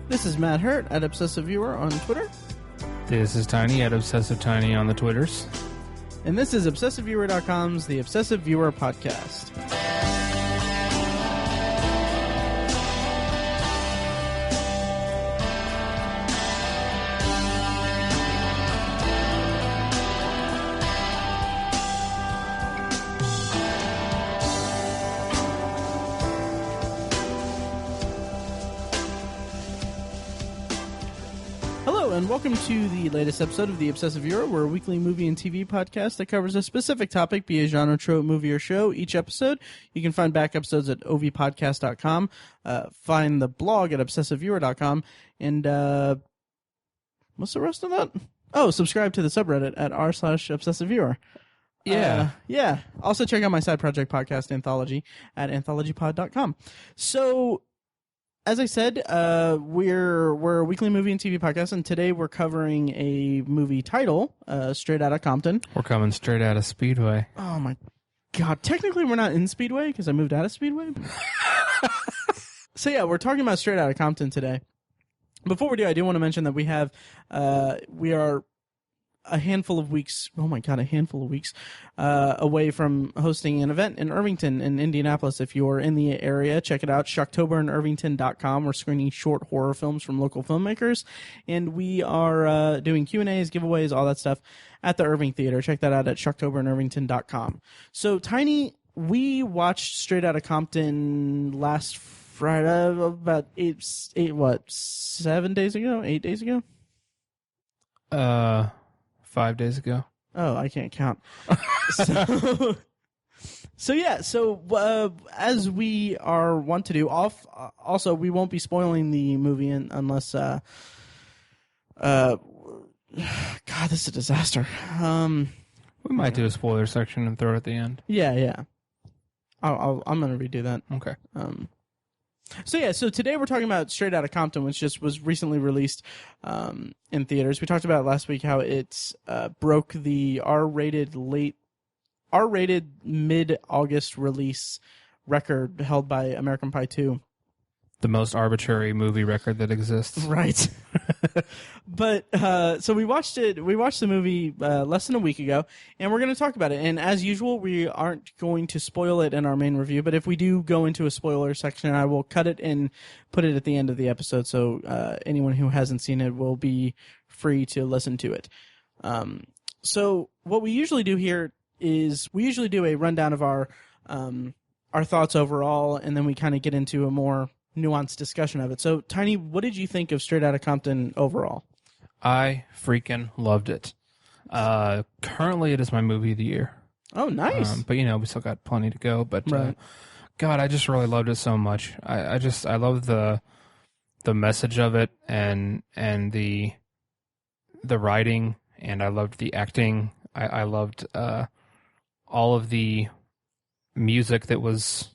This is Matt Hurt at Obsessive Viewer on Twitter. This is Tiny at Obsessive Tiny on the Twitters. And this is ObsessiveViewer.com's The Obsessive Viewer Podcast. And welcome to the latest episode of The Obsessive Viewer. We're a weekly movie and TV podcast that covers a specific topic, be it genre, trope, movie, or show. Each episode, you can find back episodes at ovpodcast.com, find the blog at obsessiveviewer.com, and what's the rest of that? Oh, subscribe to the subreddit at r/obsessiveviewer. Yeah. Yeah. Also check out my side project podcast, Anthology, at anthologypod.com. So, as I said, we're a weekly movie and TV podcast, and today we're covering a movie title, Straight Outta Compton. We're coming straight out of Speedway. Oh my god! Technically, we're not in Speedway because I moved out of Speedway. So yeah, we're talking about Straight Outta Compton today. Before we do, I do want to mention that we are a handful of weeks away from hosting an event in Irvington in Indianapolis. If you're in the area, check it out, Shocktober in Irvington.com. We're screening short horror films from local filmmakers, and we are doing Q&As, giveaways, all that stuff at the Irving Theater. Check that out at Shocktober in Irvington.com. So, Tiny, we watched Straight Outta Compton last Friday, about 7 days ago? 8 days ago? 5 days ago. Oh, I can't count. So as we are wont to do, also we won't be spoiling the movie unless God, this is a disaster. We might do a spoiler section and throw it at the end. Yeah. I'm gonna redo that. Okay. So today we're talking about Straight Outta Compton, which just was recently released in theaters. We talked about last week how it broke the R-rated mid-August release record held by American Pie 2. The most arbitrary movie record that exists. Right. But so we watched the movie less than a week ago, and we're going to talk about it. And as usual, we aren't going to spoil it in our main review, but if we do go into a spoiler section, I will cut it and put it at the end of the episode, so anyone who hasn't seen it will be free to listen to it. So what we usually do here is we usually do a rundown of our thoughts overall, and then we kind of get into a more nuanced discussion of it. So, Tiny, what did you think of Straight Outta Compton overall? I freaking loved it. Currently, it is my movie of the year. Oh, nice. But, we still got plenty to go. But, right. God, I just really loved it so much. I love the message of it and the writing, and I loved the acting. I loved all of the music that was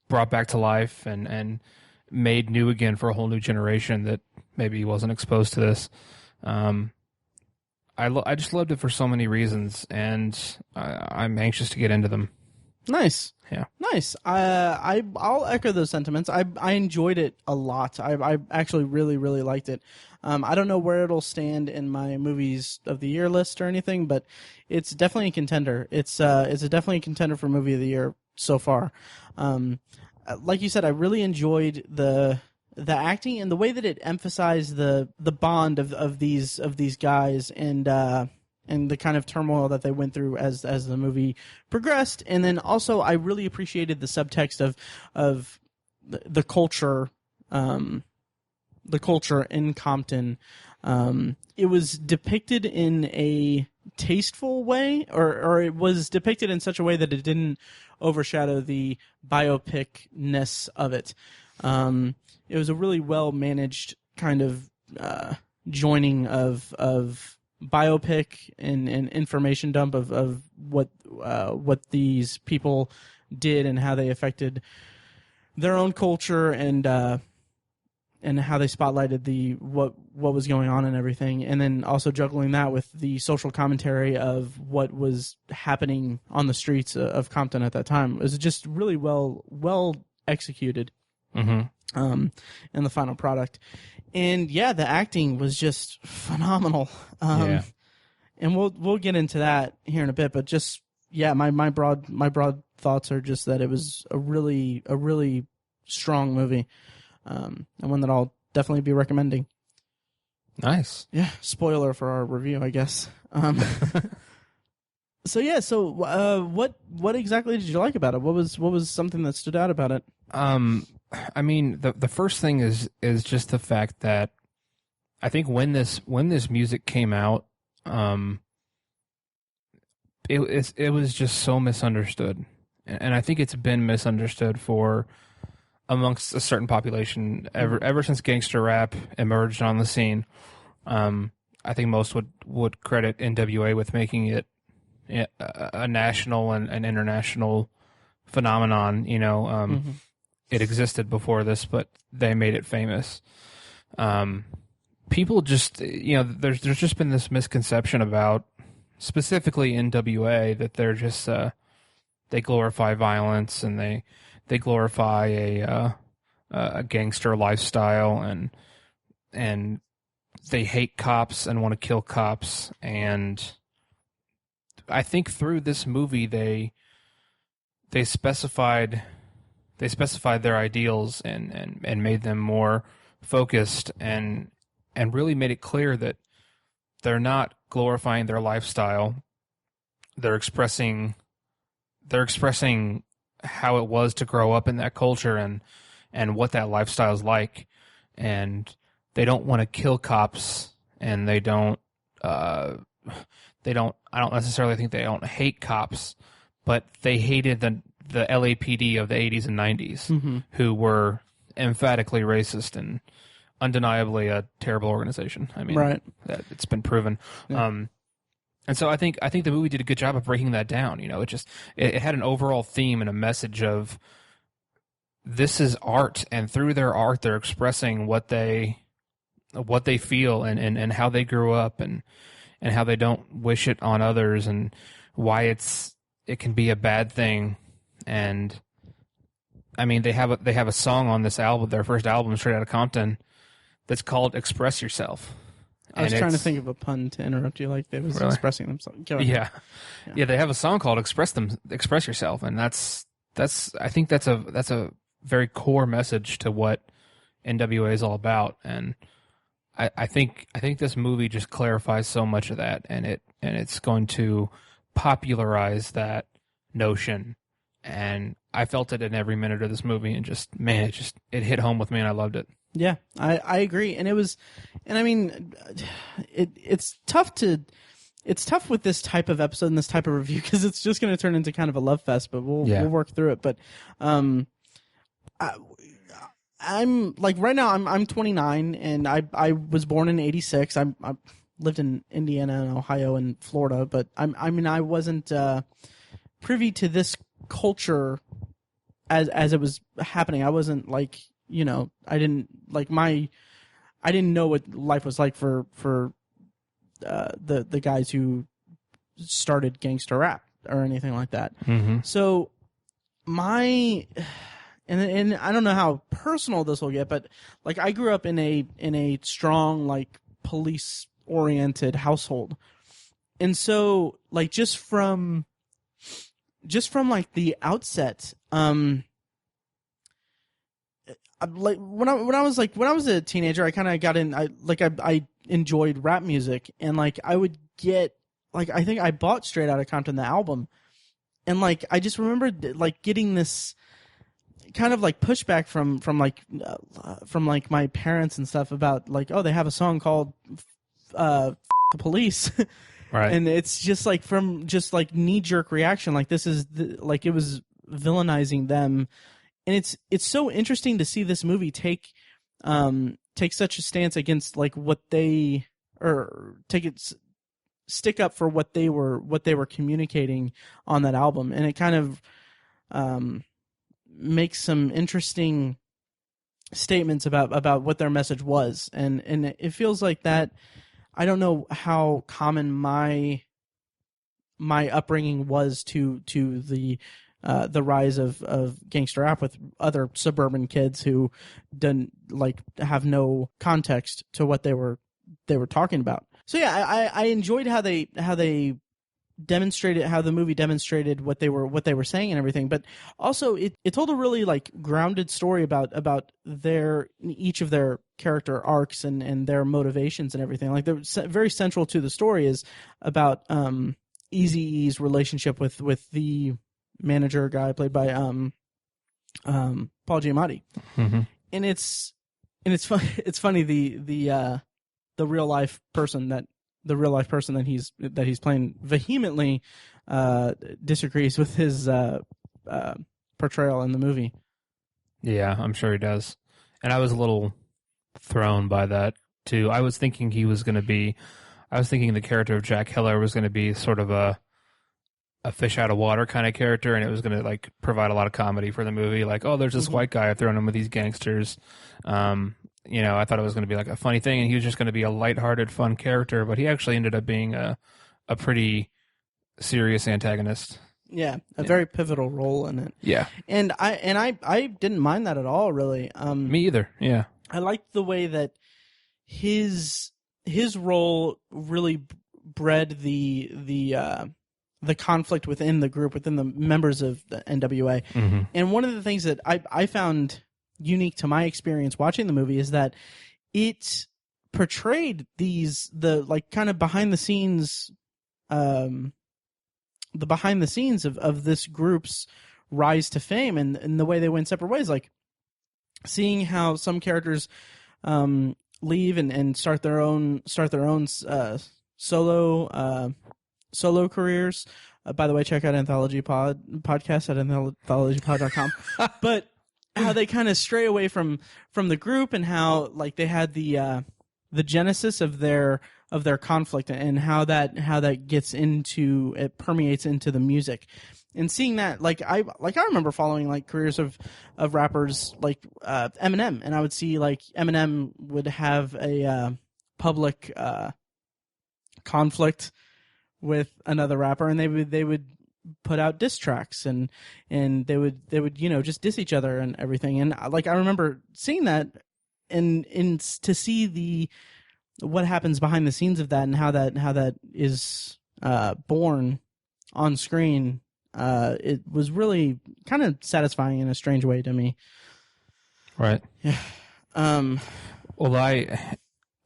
brought back to life and made new again for a whole new generation that maybe wasn't exposed to this. I just loved it for so many reasons, and I'm anxious to get into them. Nice. Yeah. Nice. I'll echo those sentiments. I enjoyed it a lot. I actually really, really liked it. I don't know where it'll stand in my movies of the year list or anything, but it's definitely a contender. It's definitely a contender for movie of the year so far. Like you said, I really enjoyed the acting and the way that it emphasized the bond of these guys and the kind of turmoil that they went through as the movie progressed. And then also I really appreciated the subtext of the culture in Compton. It was depicted in a tasteful way, or it was depicted in such a way that it didn't overshadow the biopic-ness of it. It was a really well-managed kind of joining of biopic and information dump of what these people did and how they affected their own culture and how they spotlighted what was going on and everything, and then also juggling that with the social commentary of what was happening on the streets of Compton at that time. It was just really well executed. in the final product. And yeah, the acting was just phenomenal. Yeah. And we'll get into that here in a bit, but just yeah, my broad thoughts are just that it was a really strong movie, and one that I'll definitely be recommending. Nice. Yeah, spoiler for our review, I guess. So what exactly did you like about it? What was something that stood out about it? I mean, the first thing is just the fact that I think when this music came out, it was just so misunderstood, and I think it's been misunderstood for amongst a certain population ever since gangster rap emerged on the scene. I think most would credit N.W.A. with making it a national and an international phenomenon. You know, it existed before this, but they made it famous. People just, there's just been this misconception about specifically N.W.A. that they're just they glorify violence and they glorify a gangster lifestyle and they hate cops and want to kill cops. And I think through this movie they specified their ideals and made them more focused and really made it clear that they're not glorifying their lifestyle. They're expressing how it was to grow up in that culture and what that lifestyle is like. And they don't want to kill cops, and I don't necessarily think they don't hate cops, but they hated the LAPD of the 80s and 90s, who were emphatically racist and undeniably a terrible organization. I mean, right. It's been proven. Yeah. And so I think the movie did a good job of breaking that down. You know, it had an overall theme and a message of this is art, and through their art, they're expressing what they feel and how they grew up and how they don't wish it on others and why it can be a bad thing. And I mean, they have a song on this album, their first album, Straight Outta Compton, that's called "Express Yourself." I was trying to think of a pun to interrupt you, like they was really? Expressing themselves. Yeah. They have a song called "Express Yourself," and that's I think that's a very core message to what N.W.A. is all about. And I think this movie just clarifies so much of that, and it's going to popularize that notion. And I felt it in every minute of this movie, and it hit home with me, and I loved it. Yeah, I agree. And I mean, it's tough with this type of episode and this type of review because it's just going to turn into kind of a love fest, but we'll work through it. But I'm like right now I'm 29 and I was born in 86. I lived in Indiana and Ohio and Florida, but I wasn't privy to this culture as it was happening. I wasn't like, I didn't know what life was like for the guys who started gangster rap or anything like that. Mm-hmm. So and I don't know how personal this will get, but like I grew up in a strong like police oriented household. And so like just from like the outset, like when I was a teenager, I kind of got in. I enjoyed rap music, and like I would get like I think I bought Straight Outta Compton the album, and like I just remembered like getting this kind of like pushback from my parents and stuff about like, oh, they have a song called the Police. Right. And it's just like from just like knee jerk reaction, like this is like it was villainizing them. And it's so interesting to see this movie take such a stance against like what they stick up for what they were communicating on that album, and it kind of makes some interesting statements about what their message was, and it feels like that. I don't know how common my upbringing was to the the rise of gangster rap with other suburban kids who didn't have no context to what they were talking about. So yeah, I enjoyed how they demonstrated, how the movie demonstrated what they were saying and everything, but also it told a really grounded story about each of their character arcs and their motivations and everything. Very central to the story is about Eazy-E's relationship with the manager guy played by Paul Giamatti. Mm-hmm. And it's funny the real life person that he's playing vehemently disagrees with his portrayal in the movie. Yeah, I'm sure he does. And I was a little thrown by that too. I was thinking the character of Jack Hiller was going to be sort of a fish out of water kind of character, and it was going to provide a lot of comedy for the movie. There's this white guy throwing him with these gangsters. I thought it was going to be a funny thing, and he was just going to be a lighthearted, fun character, but he actually ended up being a pretty serious antagonist. Yeah, very pivotal role in it. Yeah. And I didn't mind that at all, really. Me either. Yeah. I liked the way that his role really bred the conflict within the group, within the members of the N.W.A. Mm-hmm. And one of the things that I found unique to my experience watching the movie is that it portrayed the kind of behind the scenes of this group's rise to fame and the way they went separate ways, seeing how some characters leave and start their own solo careers. By the way, check out Anthology podcast at anthologypod.com. But how they kind of stray away from the group, and how they had the genesis of their conflict, and how that gets into, it permeates into the music. And seeing that, I remember following careers of rappers like Eminem, and I would see Eminem would have a public conflict with another rapper, and they would put out diss tracks, and they would just diss each other and everything. And I remember seeing that, and to see what happens behind the scenes of that, and how that is born on screen. It was really kind of satisfying in a strange way to me. Right. Yeah. Well, I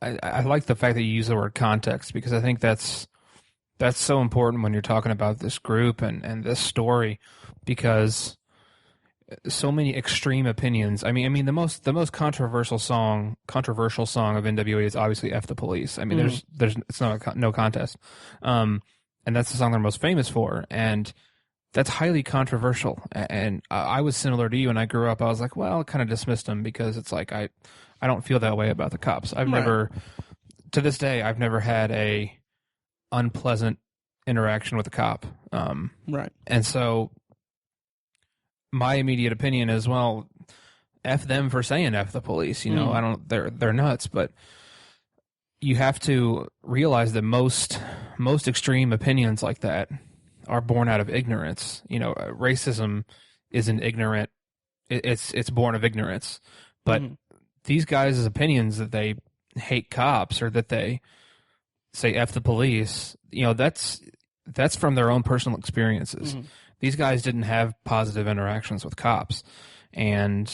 like the fact that you use the word context, because I think that's so important when you're talking about this group and this story, because so many extreme opinions. I mean, the most controversial song of N.W.A. is obviously "F the Police." I mean, there's it's no contest, and that's the song they're most famous for, and that's highly controversial. And I was similar to you. When I grew up, I was like, well, kind of dismissed them, because it's I don't feel that way about the cops. I've never, to this day, I've never had a unpleasant interaction with a cop. Right. And so my immediate opinion is, well, F them for saying F the police. They're nuts. But you have to realize that most extreme opinions like that are born out of ignorance. Racism isn't ignorant. It's born of ignorance. But these guys' opinions that they hate cops, or that they say F the police, that's from their own personal experiences. These guys didn't have positive interactions with cops. And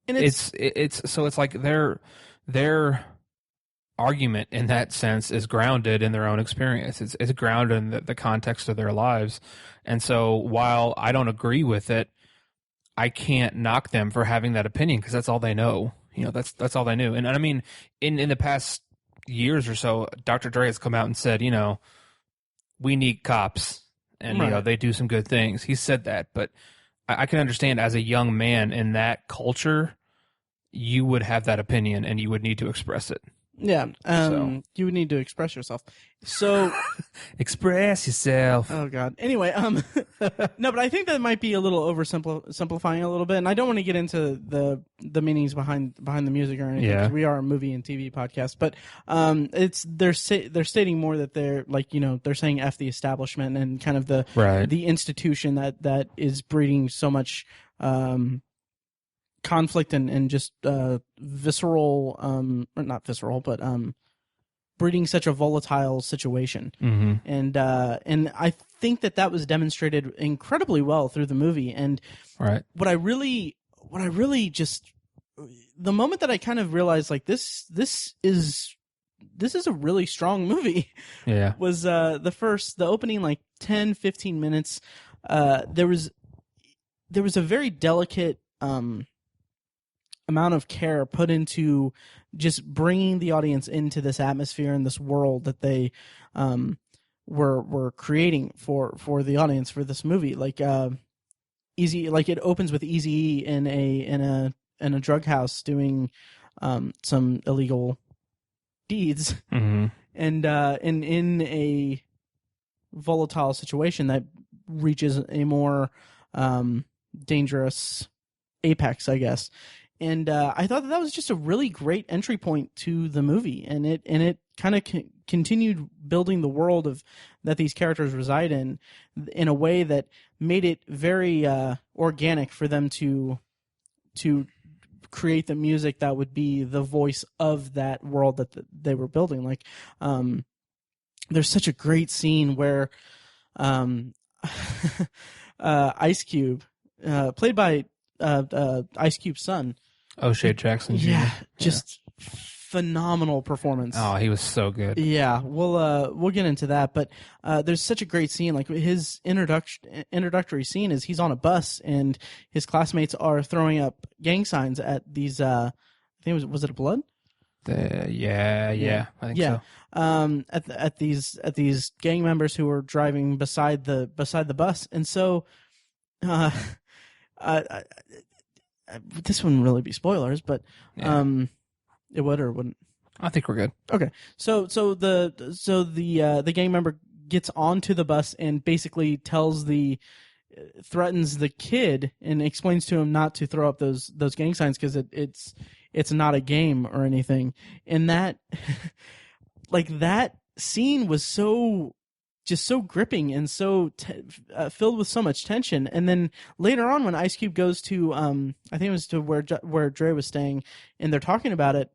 it's their argument in that sense is grounded in their own experience. It's grounded in the context of their lives. And so while I don't agree with it, I can't knock them for having that opinion, because that's all they know. That's all they knew. And I mean, in the past years or so, Dr. Dre has come out and said, we need cops, and they do some good things. He said that, but I can understand, as a young man in that culture, you would have that opinion and you would need to express it. Yeah. You would need to express yourself. So express yourself. Oh God. Anyway, no, but I think that might be a little simplifying a little bit, and I don't want to get into the meanings behind the music or anything. Yeah. 'Cause we are a movie and TV podcast, but they're stating more that they're like, you know, they're saying F the establishment and kind of the institution that is breeding so much conflict and just visceral, or not visceral, but breeding such a volatile situation. Mm-hmm. And I think that was demonstrated incredibly well through the movie. And what I really just, the moment that I kind of realized like this is a really strong movie. Yeah. Was the opening like 10, 15 minutes. There was a very delicate amount of care put into just bringing the audience into this atmosphere and this world that they were creating for the audience for this movie. Like it opens with Eazy-E in a drug house doing some illegal deeds, mm-hmm. and in a volatile situation that reaches a more dangerous apex, I guess. And I thought that was just a really great entry point to the movie, and it kind of continued building the world that these characters reside in a way that made it very organic for them to create the music that would be the voice of that world that they were building. Like, there's such a great scene where Ice Cube, played by Ice Cube's son, O'Shea Jackson Jr. Yeah, just phenomenal performance. Oh, he was so good. Yeah, we'll get into that, but there's such a great scene. Like his introductory scene is he's on a bus and his classmates are throwing up gang signs at these. I think was it a blood? Yeah, I think so. At these gang members who were driving beside the bus, and so this wouldn't really be spoilers, but it would or wouldn't. I think we're good. Okay, so the gang member gets onto the bus and basically threatens the kid and explains to him not to throw up those gang signs because it's not a game or anything, and that like that scene was so gripping and so filled with so much tension. And then later on, when Ice Cube goes to, I think it was to where Dre was staying, and they're talking about it,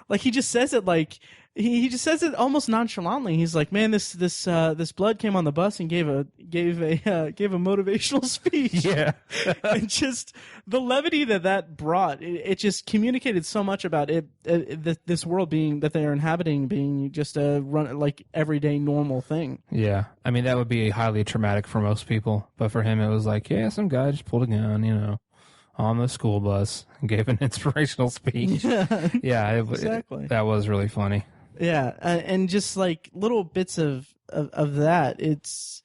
like he just says it like he just says it almost nonchalantly. He's like, "Man, this blood came on the bus and gave a motivational speech." Yeah, and just the levity that brought, it just communicated so much about this world being that they are inhabiting being just a like everyday normal thing. Yeah, I mean that would be highly traumatic for most people, but for him it was like, yeah, some guy just pulled a gun, on the school bus and gave an inspirational speech. Yeah, exactly. That was really funny. Yeah, and just like little bits of that, it's,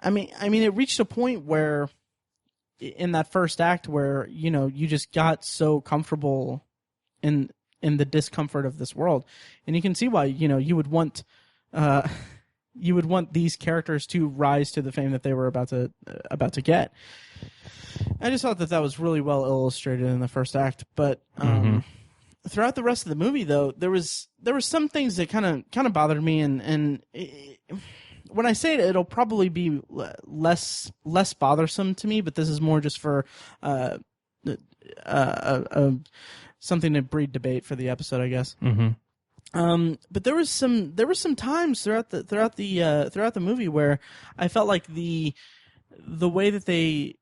I mean, it reached a point where, in that first act, where you just got so comfortable in the discomfort of this world, and you can see why you would want these characters to rise to the fame that they were about to get. I just thought that was really well illustrated in the first act, but throughout the rest of the movie, though, there was some things that kind of bothered me, and when I say it, it'll probably be less bothersome to me. But this is more just for something to breed debate for the episode, I guess. Mm-hmm. But there was some times throughout the movie where I felt like the way that they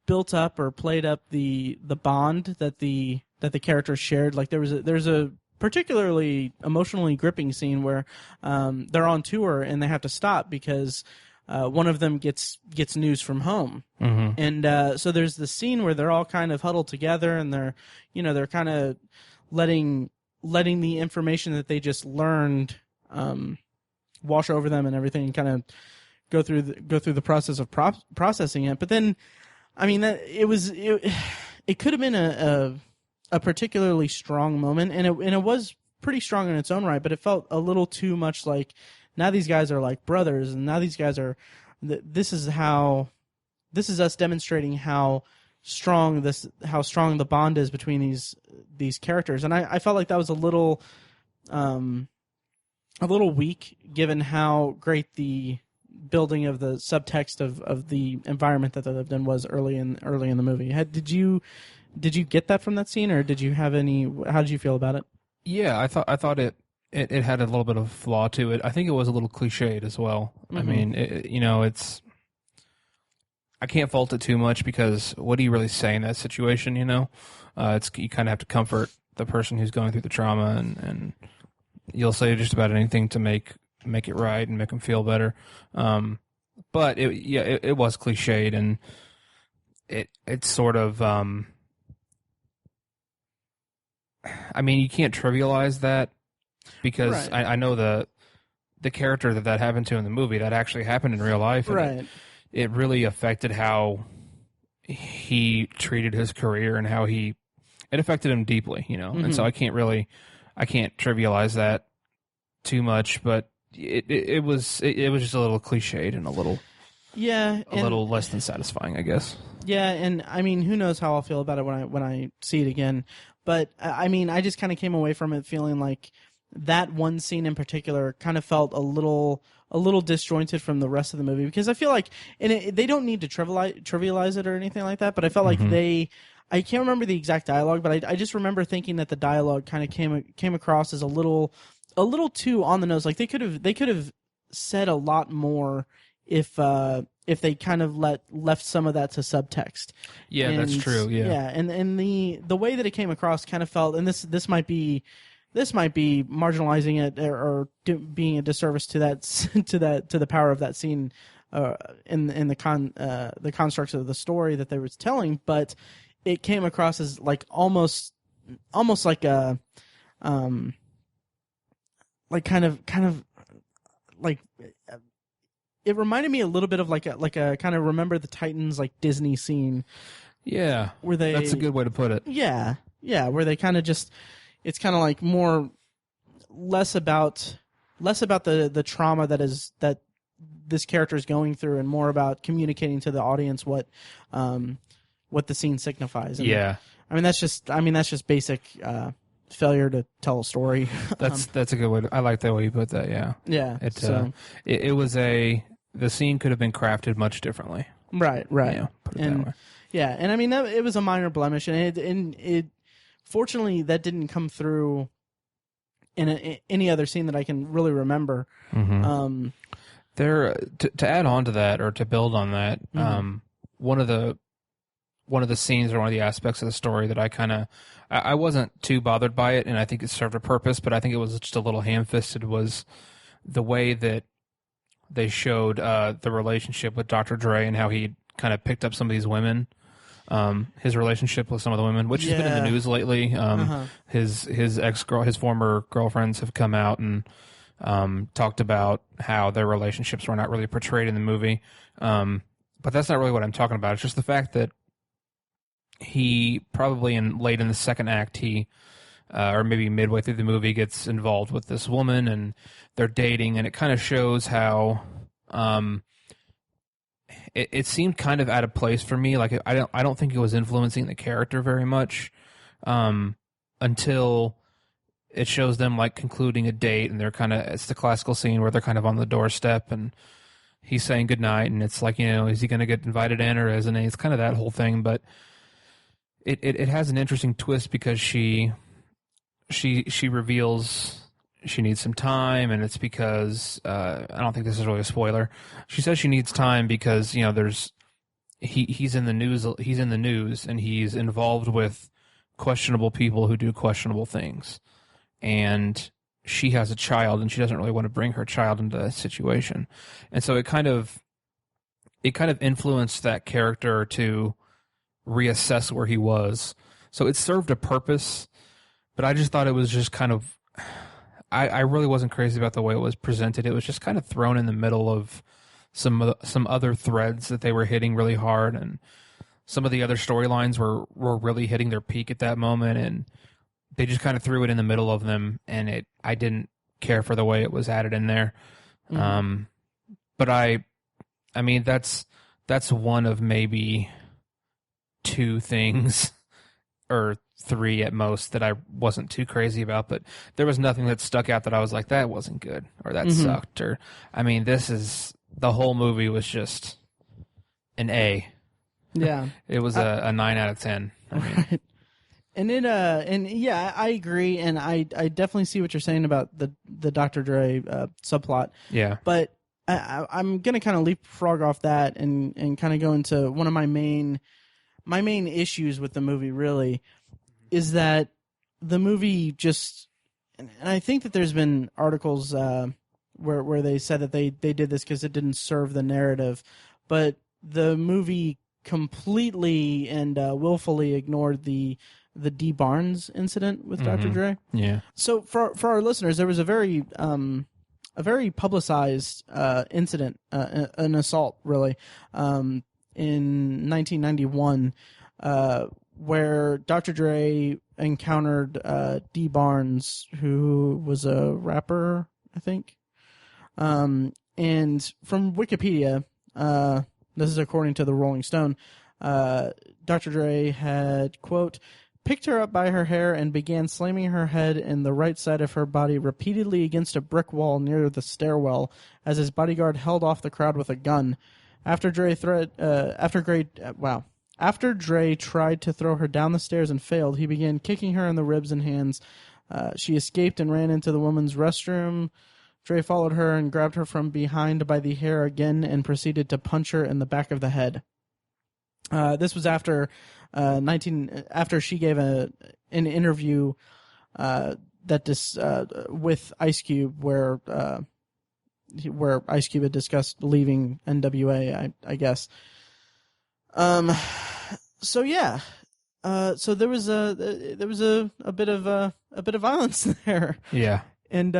built up or played up the bond that the characters shared. Like there's a particularly emotionally gripping scene where they're on tour and they have to stop because one of them gets news from home. Mm-hmm. And so there's this scene where they're all kind of huddled together and they're kind of letting the information that they just learned wash over them and everything, and kind of go through the process of processing it. But then, I mean, it could have been a particularly strong moment, and it was pretty strong in its own right, but it felt a little too much like now these guys are like brothers, and now these guys are. This is us demonstrating how strong the bond is between these characters, and I felt like that was a little weak given how great the building of the subtext of the environment that they lived in was early in the movie. Did you get that from that scene, or did you have any? How did you feel about it? Yeah, I thought it had a little bit of flaw to it. I think it was a little cliched as well. Mm-hmm. I mean, it's. I can't fault it too much because what do you really say in that situation? You kind of have to comfort the person who's going through the trauma, and you'll say just about anything to make it right and make them feel better. But it was cliched, and it's sort of. I mean, you can't trivialize that because right. I know the character that happened to in the movie that actually happened in real life. Right. It really affected how he treated his career and how it affected him deeply, Mm-hmm. And so I can't trivialize that too much, but it was just a little cliched and a little less than satisfying, I guess. Yeah, and I mean, who knows how I'll feel about it when I see it again. But I mean, I just kind of came away from it feeling like that one scene in particular kind of felt a little disjointed from the rest of the movie, because I feel like, and they don't need to trivialize it or anything like that, but I felt mm-hmm. like I can't remember the exact dialogue, but I just remember thinking that the dialogue kind of came across as a little too on the nose. Like they could have said a lot more if they kind of left some of that to subtext. Yeah, that's true. Yeah. Yeah, and the way that it came across kind of felt, and this might be marginalizing it or being a disservice to the power of that scene in the constructs of the story that they were telling, but it came across as like almost like a like kind of like it reminded me a little bit of like a kind of Remember the Titans like Disney scene. Yeah, where that's a good way to put it. Yeah, where they kind of just. It's kind of like less about the trauma that this character is going through, and more about communicating to the audience what the scene signifies. And, yeah, I mean that's just basic failure to tell a story. That's a good way. I like that way you put that. Yeah, yeah. It was the scene could have been crafted much differently. Right. Yeah, put it that way. Yeah, and I mean it was a minor blemish, and it. Fortunately, that didn't come through in any other scene that I can really remember. Mm-hmm. To add on to that, or to build on that, mm-hmm. one of the scenes or one of the aspects of the story that I wasn't too bothered by it, and I think it served a purpose, but I think it was just a little ham-fisted, was the way that they showed the relationship with Dr. Dre and how he kind of picked up some of these women. His relationship with some of the women, which has been in the news lately. His former girlfriends have come out and talked about how their relationships were not really portrayed in the movie. But that's not really what I'm talking about. It's just the fact that he probably late in the second act, or maybe midway through the movie, gets involved with this woman and they're dating, and it kind of shows how it seemed kind of out of place for me. Like I don't think it was influencing the character very much until it shows them like concluding a date, and it's the classical scene where they're kind of on the doorstep and he's saying goodnight, and it's like, is he going to get invited in or isn't he? It's kind of that whole thing, but it has an interesting twist because she reveals she needs some time, and it's because I don't think this is really a spoiler. She says she needs time because he's in the news. He's in the news, and he's involved with questionable people who do questionable things. And she has a child, and she doesn't really want to bring her child into that situation. And so it kind of influenced that character to reassess where he was. So it served a purpose, but I just thought it was just kind of. I really wasn't crazy about the way it was presented. It was just kind of thrown in the middle of some other threads that they were hitting really hard, and some of the other storylines were really hitting their peak at that moment. And they just kind of threw it in the middle of them, and I didn't care for the way it was added in there. Mm-hmm. But I mean, that's one of maybe two things or three at most that I wasn't too crazy about, but there was nothing that stuck out that I was like, that wasn't good or that sucked. Or, I mean, the whole movie was just an A. Yeah. It was a 9 out of 10. I mean, right. And yeah, I agree, and I definitely see what you're saying about the Dr. Dre subplot. yeah. But I'm gonna kind of leapfrog off that and kind of go into one of my main issues with the movie. Really, is that the movie just, and I think that there's been articles where they said that they did this because it didn't serve the narrative, but the movie completely and willfully ignored the D Barnes incident with Dr. Dre. Yeah. So for our listeners, there was a very publicized incident, an assault, really, in 1991, where Dr. Dre encountered D Barnes, who was a rapper, I think. And from Wikipedia, this is according to the Rolling Stone, Dr. Dre had, quote, picked her up by her hair and began slamming her head and the right side of her body repeatedly against a brick wall near the stairwell as his bodyguard held off the crowd with a gun. After Dre tried to throw her down the stairs and failed, he began kicking her in the ribs and hands. She escaped and ran into the woman's restroom. Dre followed her and grabbed her from behind by the hair again and proceeded to punch her in the back of the head. This was after she gave an interview with Ice Cube where Ice Cube had discussed leaving N.W.A. I guess. So yeah. So there was a bit of violence there. Yeah. And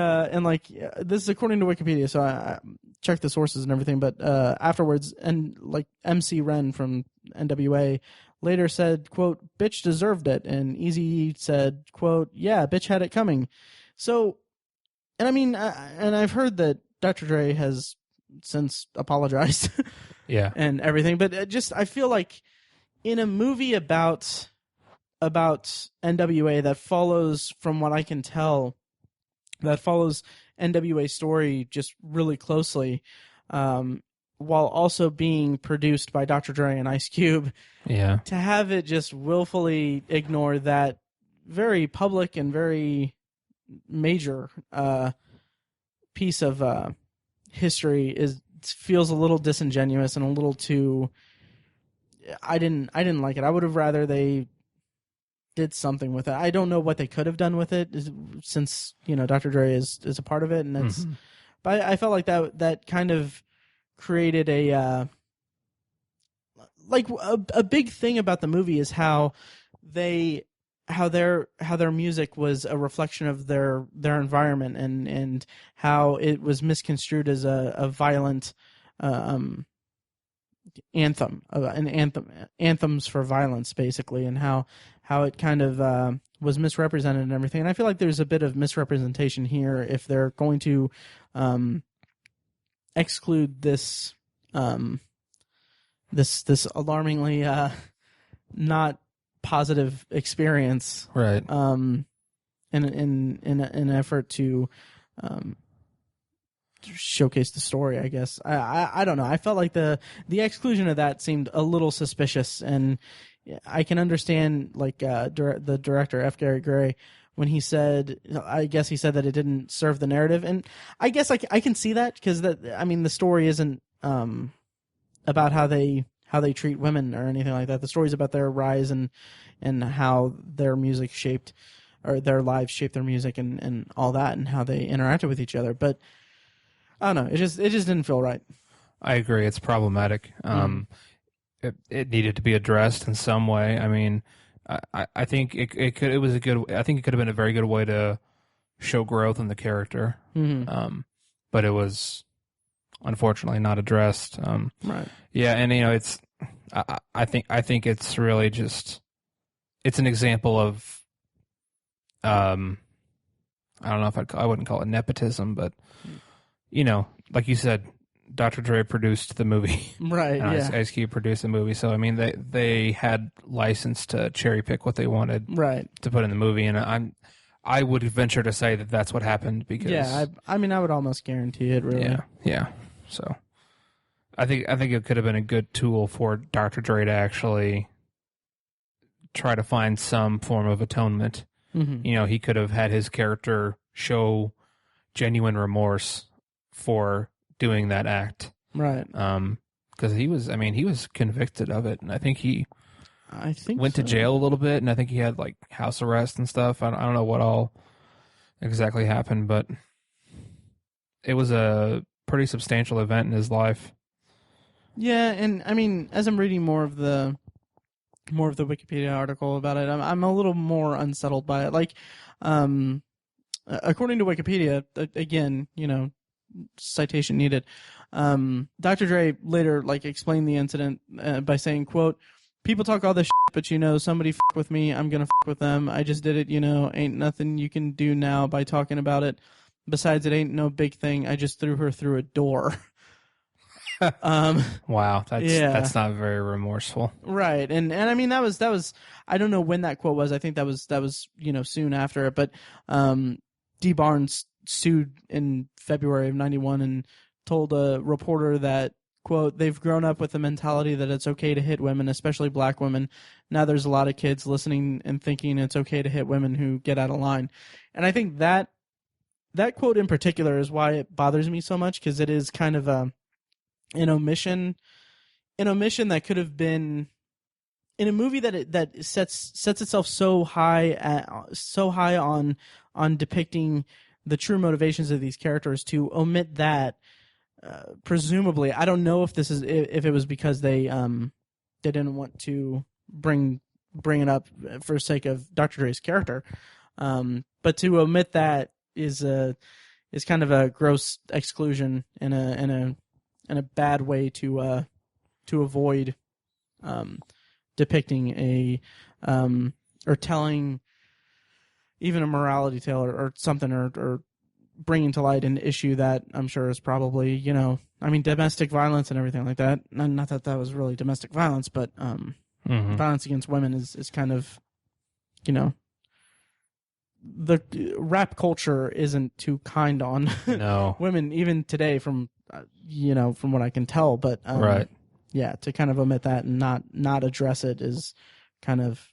like this is according to Wikipedia, so I checked the sources and everything. But afterwards, and like MC Ren from N.W.A. later said, quote, "Bitch deserved it," and Eazy said, quote, "Yeah, bitch had it coming." So, and I mean, and I've heard that Dr. Dre has since apologized, yeah, and everything. But just I feel like in a movie about N.W.A. that follows, from what I can tell, that follows N.W.A.'s story just really closely, while also being produced by Dr. Dre and Ice Cube. Yeah. To have it just willfully ignore that very public and very major piece of history feels a little disingenuous and a little too. I didn't like it. I would have rather they did something with it. I don't know what they could have done with it, since Dr. Dre is a part of it, and it's. Mm-hmm. But I felt like that kind of created a big thing about the movie is how their music was a reflection of their environment, and how it was misconstrued as a violent anthem, anthems for violence, basically, and how it kind of was misrepresented and everything. And I feel like there's a bit of misrepresentation here if they're going to exclude this this alarmingly not positive experience, right? In an effort to showcase the story, I guess. I don't know. I felt like the exclusion of that seemed a little suspicious, and I can understand the director F. Gary Gray when he said, I guess he said that it didn't serve the narrative, and I guess I can see that, because the story isn't about how they treat women or anything like that. The story's about their rise and how their music shaped, or their lives shaped their music, and all that, and how they interacted with each other. But I don't know. It just didn't feel right. I agree. It's problematic. It needed to be addressed in some way. I mean, I think it could have been a very good way to show growth in the character. Mm-hmm. But it was unfortunately not addressed. Right. Yeah, and it's. I think it's really just. It's an example of I don't know if I wouldn't call it nepotism, but like you said, Dr. Dre produced the movie, right? And Yeah, Ice Cube produced the movie. So I mean, they had license to cherry pick what they wanted, right. to put in the movie, and I would venture to say that that's what happened because I mean, I would almost guarantee it. Really, yeah. So I think it could have been a good tool for Dr. Dre to actually try to find some form of atonement. Mm-hmm. He could have had his character show genuine remorse for doing that act. Right. Because he was convicted of it, and I think he went so. to jail a little bit, and I think he had like house arrest and stuff. I don't know what all exactly happened, but it was a pretty substantial event in his life. Yeah, and I mean, as I'm reading more of the Wikipedia article about it, I'm a little more unsettled by it. Like, according to Wikipedia, again, citation needed. Dr. Dre later explained the incident by saying, "quote, people talk all this shit, but somebody f*** with me, I'm gonna f*** with them. I just did it, ain't nothing you can do now by talking about it. Besides, it ain't no big thing. I just threw her through a door." Wow, that's not very remorseful, right? And I mean that was I don't know when that quote was. I think that was soon after it. But D. Barnes sued in February of '91 and told a reporter that, quote, they've grown up with the mentality that it's okay to hit women, especially black women. Now there's a lot of kids listening and thinking it's okay to hit women who get out of line. And I think that quote in particular is why it bothers me so much, because it is kind of an omission that could have been in a movie that sets itself so high on depicting the true motivations of these characters. To omit that, presumably, I don't know if it was because they didn't want to bring it up for sake of Dr. Dre's character, but to omit that is kind of a gross exclusion and a bad way to avoid depicting or telling even a morality tale or something, or bringing to light an issue that I'm sure is probably, domestic violence and everything like that. Not that was really domestic violence, but violence against women is kind of, the rap culture isn't too kind on women even today, from what I can tell. But right. Yeah, to kind of omit that and not address it is kind of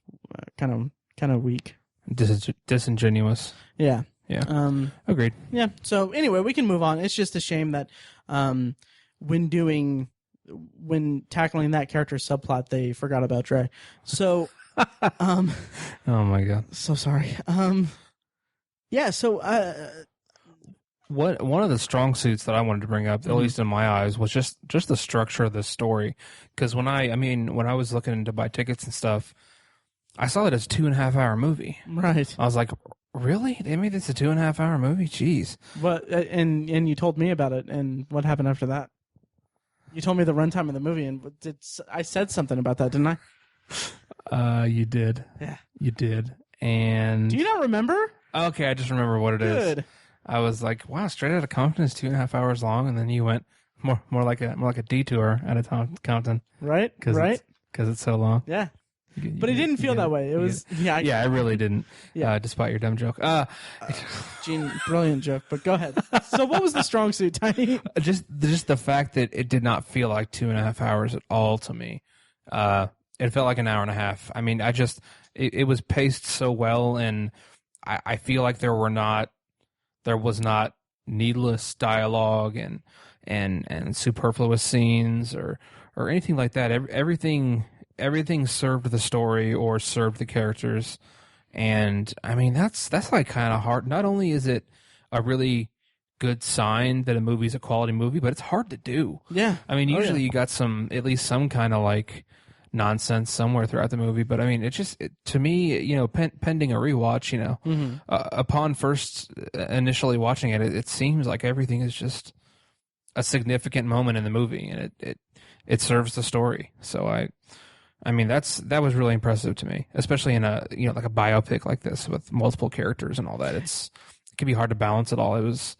weak. Disingenuous. Yeah. Yeah. Agreed. Yeah. So anyway, we can move on. It's just a shame that when tackling that character subplot, they forgot about Dre. So oh my God. So sorry. Yeah, so one of the strong suits that I wanted to bring up, at least in my eyes, was just the structure of this story. Because when I was looking to buy tickets and stuff, I saw it as a 2.5 hour movie. Right. I was like, really? They made this a 2.5 hour movie? Jeez. But and you told me about it, and what happened after that? You told me the runtime of the movie, and I said something about that, didn't I? You did. Yeah. You did. And do you not remember? Okay, I just remember what it is. I was like, wow, Straight Outta Compton is 2.5 hours long, and then you went more like a detour out of Compton. Right? Because it's so long. Yeah. But it didn't feel that way. It was I really didn't. Yeah. Despite your dumb joke. Gene, brilliant joke. But go ahead. So what was the strong suit, Tiny? Just the fact that it did not feel like 2.5 hours at all to me. It felt like an hour and a half. I mean, it was paced so well, and I feel like there was not needless dialogue and superfluous scenes or anything like that. Everything served the story or served the characters, and I mean that's like kind of hard. Not only is it a really good sign that a movie's a quality movie, but it's hard to do. Yeah, I mean usually you got at least some kind of like nonsense somewhere throughout the movie, but I mean to me, pending a rewatch, upon first initially watching it seems like everything is just a significant moment in the movie, and it serves the story. So I mean, that was really impressive to me, especially in a like a biopic like this with multiple characters and all that. It can be hard to balance it all. It was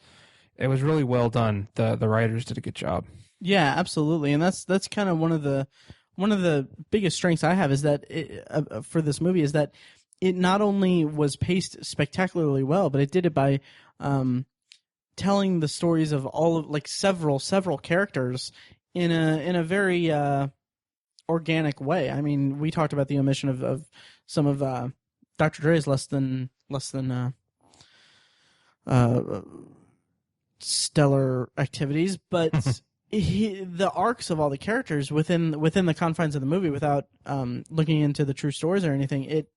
really well done. The writers did a good job. Yeah, absolutely, and that's kind of one of the biggest strengths I have is that for this movie is that it not only was paced spectacularly well, but it did it by telling the stories of all of like several characters in a very organic way. I mean, we talked about the omission of some of Dr. Dre's less than stellar activities, but the arcs of all the characters within the confines of the movie, without looking into the true stories or anything, it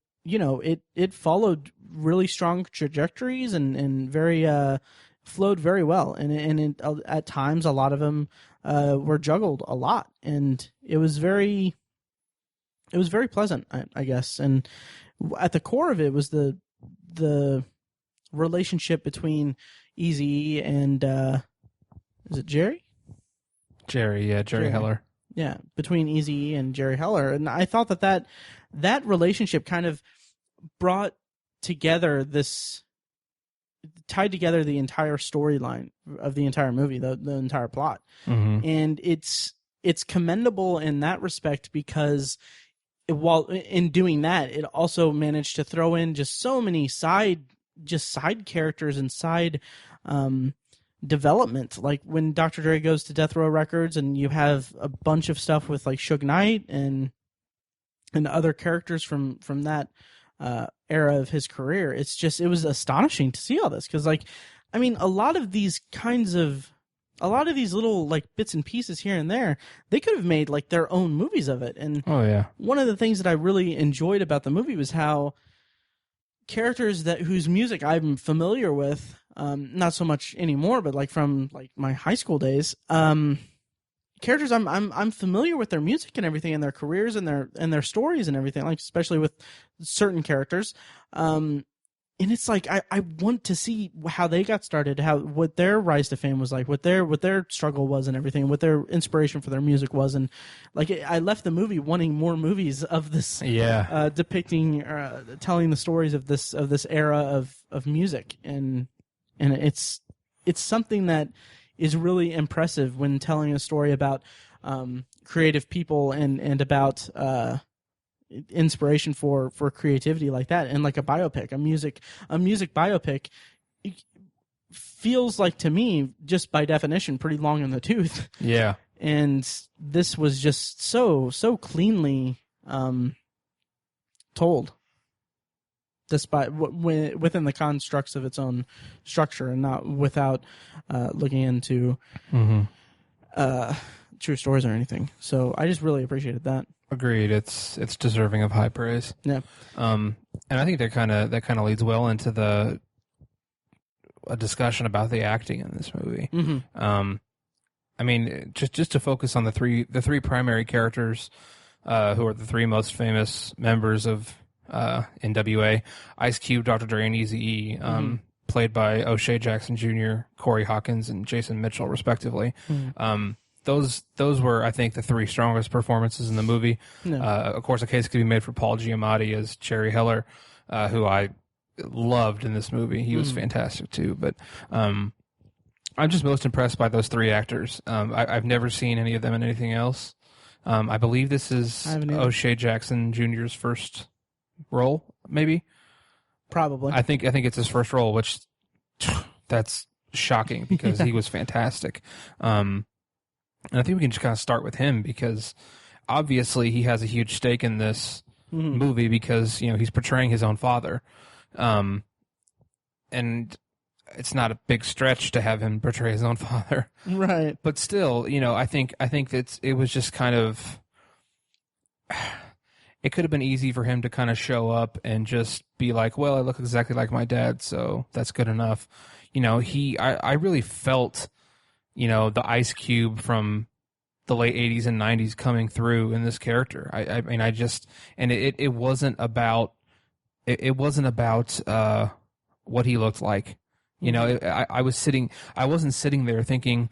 followed really strong trajectories and very flowed very well, and at times a lot of them were juggled a lot, and it was very pleasant, I guess. And at the core of it was the relationship between Eazy and is it Jerry? Jerry Heller. Yeah, between Eazy and Jerry Heller, and I thought that relationship kind of tied together the entire storyline of the entire movie, the entire plot. Mm-hmm. And it's commendable in that respect because while in doing that, it also managed to throw in just so many side characters and side development. Like when Dr. Dre goes to Death Row Records, and you have a bunch of stuff with like Suge Knight and other characters from that era of his career. It was astonishing to see all this, because like, I mean, a lot of these little like bits and pieces here and there, they could have made like their own movies of it. And one of the things that I really enjoyed about the movie was how characters whose music I'm familiar with, not so much anymore, but like from like my high school days, characters I'm familiar with their music and everything, and their careers and their stories and everything, like especially with certain characters. And it's like I want to see how they got started, what their rise to fame was like, what their struggle was and everything, what their inspiration for their music was. And like I left the movie wanting more movies of this, depicting, telling the stories of this era of music, and it's something that is really impressive when telling a story about creative people and about inspiration for creativity like that. And like a biopic, a music biopic, it feels like, to me, just by definition, pretty long in the tooth. Yeah. And this was just so cleanly told, despite within the constructs of its own structure, and not without looking into true stories or anything. So I just really appreciated that. Agreed. It's deserving of high praise. Yeah. And I think that kind of leads well into a discussion about the acting in this movie. Mm-hmm. I mean, just to focus on the three primary characters, who are the three most famous members of N.W.A, Ice Cube, Dr. Dre, and Eazy-E, played by O'Shea Jackson Jr., Corey Hawkins, and Jason Mitchell, respectively. Mm-hmm. Those were, I think, the three strongest performances in the movie. No. Of course, a case could be made for Paul Giamatti as Jerry Heller, who I loved in this movie. He was fantastic too. But I'm just most impressed by those three actors. I've never seen any of them in anything else. I believe this is O'Shea Jackson Jr.'s first role, maybe. Probably. I think it's his first role, which that's shocking because he was fantastic. And I think we can just kind of start with him because obviously he has a huge stake in this movie because, he's portraying his own father. And it's not a big stretch to have him portray his own father. Right. But still, I think that it was just kind of, it could have been easy for him to kind of show up and just be like, well, I look exactly like my dad, so that's good enough. I really felt, the Ice Cube from the late 80s and 90s coming through in this character. I mean, it wasn't about, it wasn't about what he looked like. I wasn't sitting there thinking,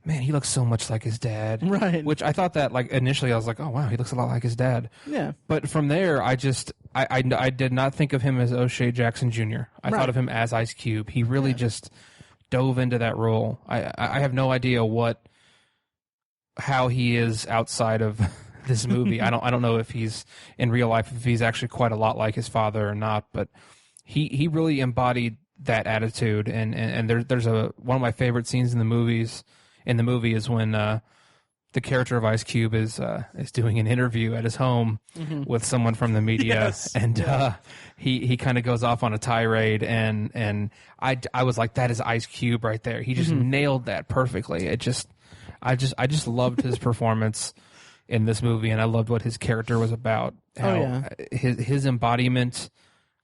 man, he looks so much like his dad. Right. Which I thought that, like, initially I was like, oh, wow, he looks a lot like his dad. Yeah. But from there, I did not think of him as O'Shea Jackson Jr. I thought of him as Ice Cube. He really just dove into that role. I have no idea how he is outside of this movie. I don't know if he's in real life, if he's actually quite a lot like his father or not, but he really embodied that attitude. And there's one of my favorite scenes in the movie is when the character of Ice Cube is doing an interview at his home with someone from the media, he kind of goes off on a tirade, and I was like, that is Ice Cube right there. He just nailed that perfectly. I just loved his performance in this movie, and I loved what his character was about. How his embodiment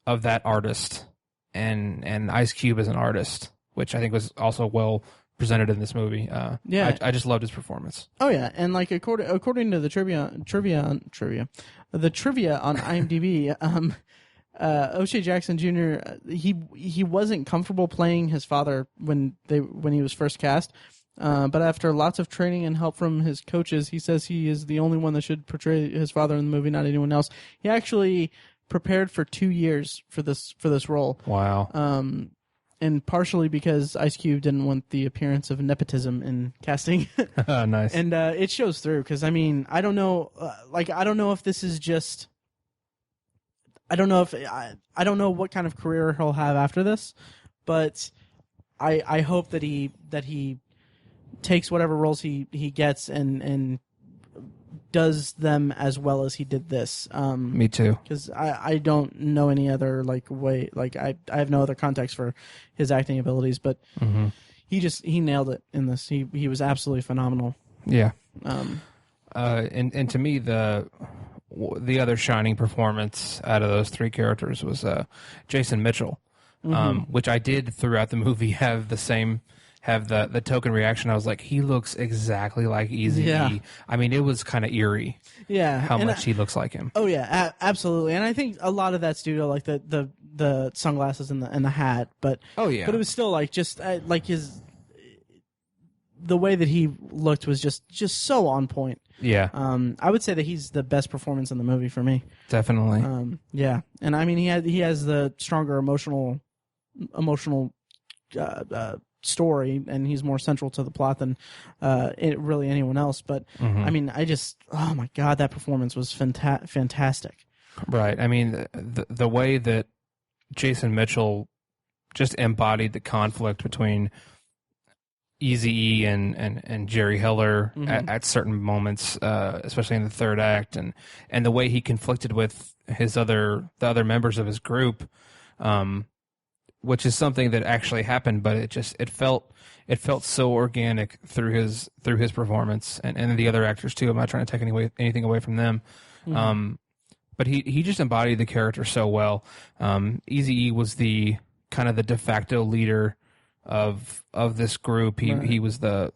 of that artist, and Ice Cube as an artist, which I think was also well presented in this movie. I just loved his performance. Oh yeah, and like according to the trivia on IMDb, O'Shea Jackson Jr. He wasn't comfortable playing his father when he was first cast. But after lots of training and help from his coaches, he says he is the only one that should portray his father in the movie, not anyone else. He actually prepared for 2 years for this role. Wow. And partially because Ice Cube didn't want the appearance of nepotism in casting. Nice. And it shows through, because I mean, I don't know if this is just. I don't know what kind of career he'll have after this, but I hope that he takes whatever roles he gets and does them as well as he did this. Me too. Because I don't know any other way. I have no other context for his acting abilities, but he nailed it in this. He was absolutely phenomenal. Yeah. And to me, the other shining performance out of those three characters was Jason Mitchell, which I did throughout the movie have the token reaction. I was like, he looks exactly like Eazy-E. Yeah. I mean, it was kind of eerie. Yeah, how much he looks like him. Oh yeah, absolutely. And I think a lot of that's due to like the sunglasses and the hat. But oh yeah, but it was still like just like the way that he looked was just so on point. Yeah. I would say that he's the best performance in the movie for me. Definitely. Yeah, and I mean he has the stronger emotional story, and he's more central to the plot than really anyone else. But I mean, oh my god, that performance was fantastic. Right. I mean, the way that Jason Mitchell just embodied the conflict between Eazy-E and Jerry Heller at certain moments, especially in the third act, and the way he conflicted with the other members of his group, which is something that actually happened, but it felt so organic through his performance, and the other actors too. I'm not trying to take anything away from them, but he just embodied the character so well. Eazy-E was the kind of the de facto leader of this group. He was the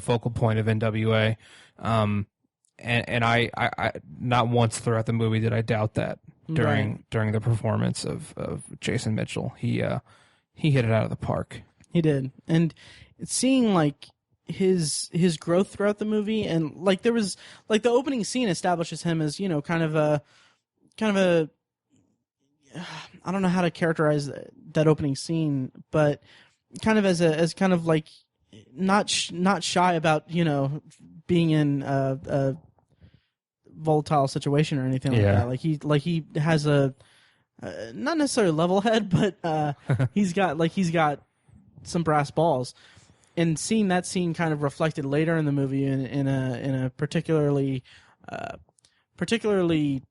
focal point of N.W.A. And I not once throughout the movie did I doubt that during the performance of Jason Mitchell. He hit it out of the park. He did. And seeing like his growth throughout the movie, and like there was like the opening scene establishes him as, you know, kind of a I don't know how to characterize that opening scene, but kind of as kind of like not shy about, you know, being in a volatile situation or anything like that. Like he has a not necessarily level head, but he's got some brass balls. And seeing that scene kind of reflected later in the movie in a particularly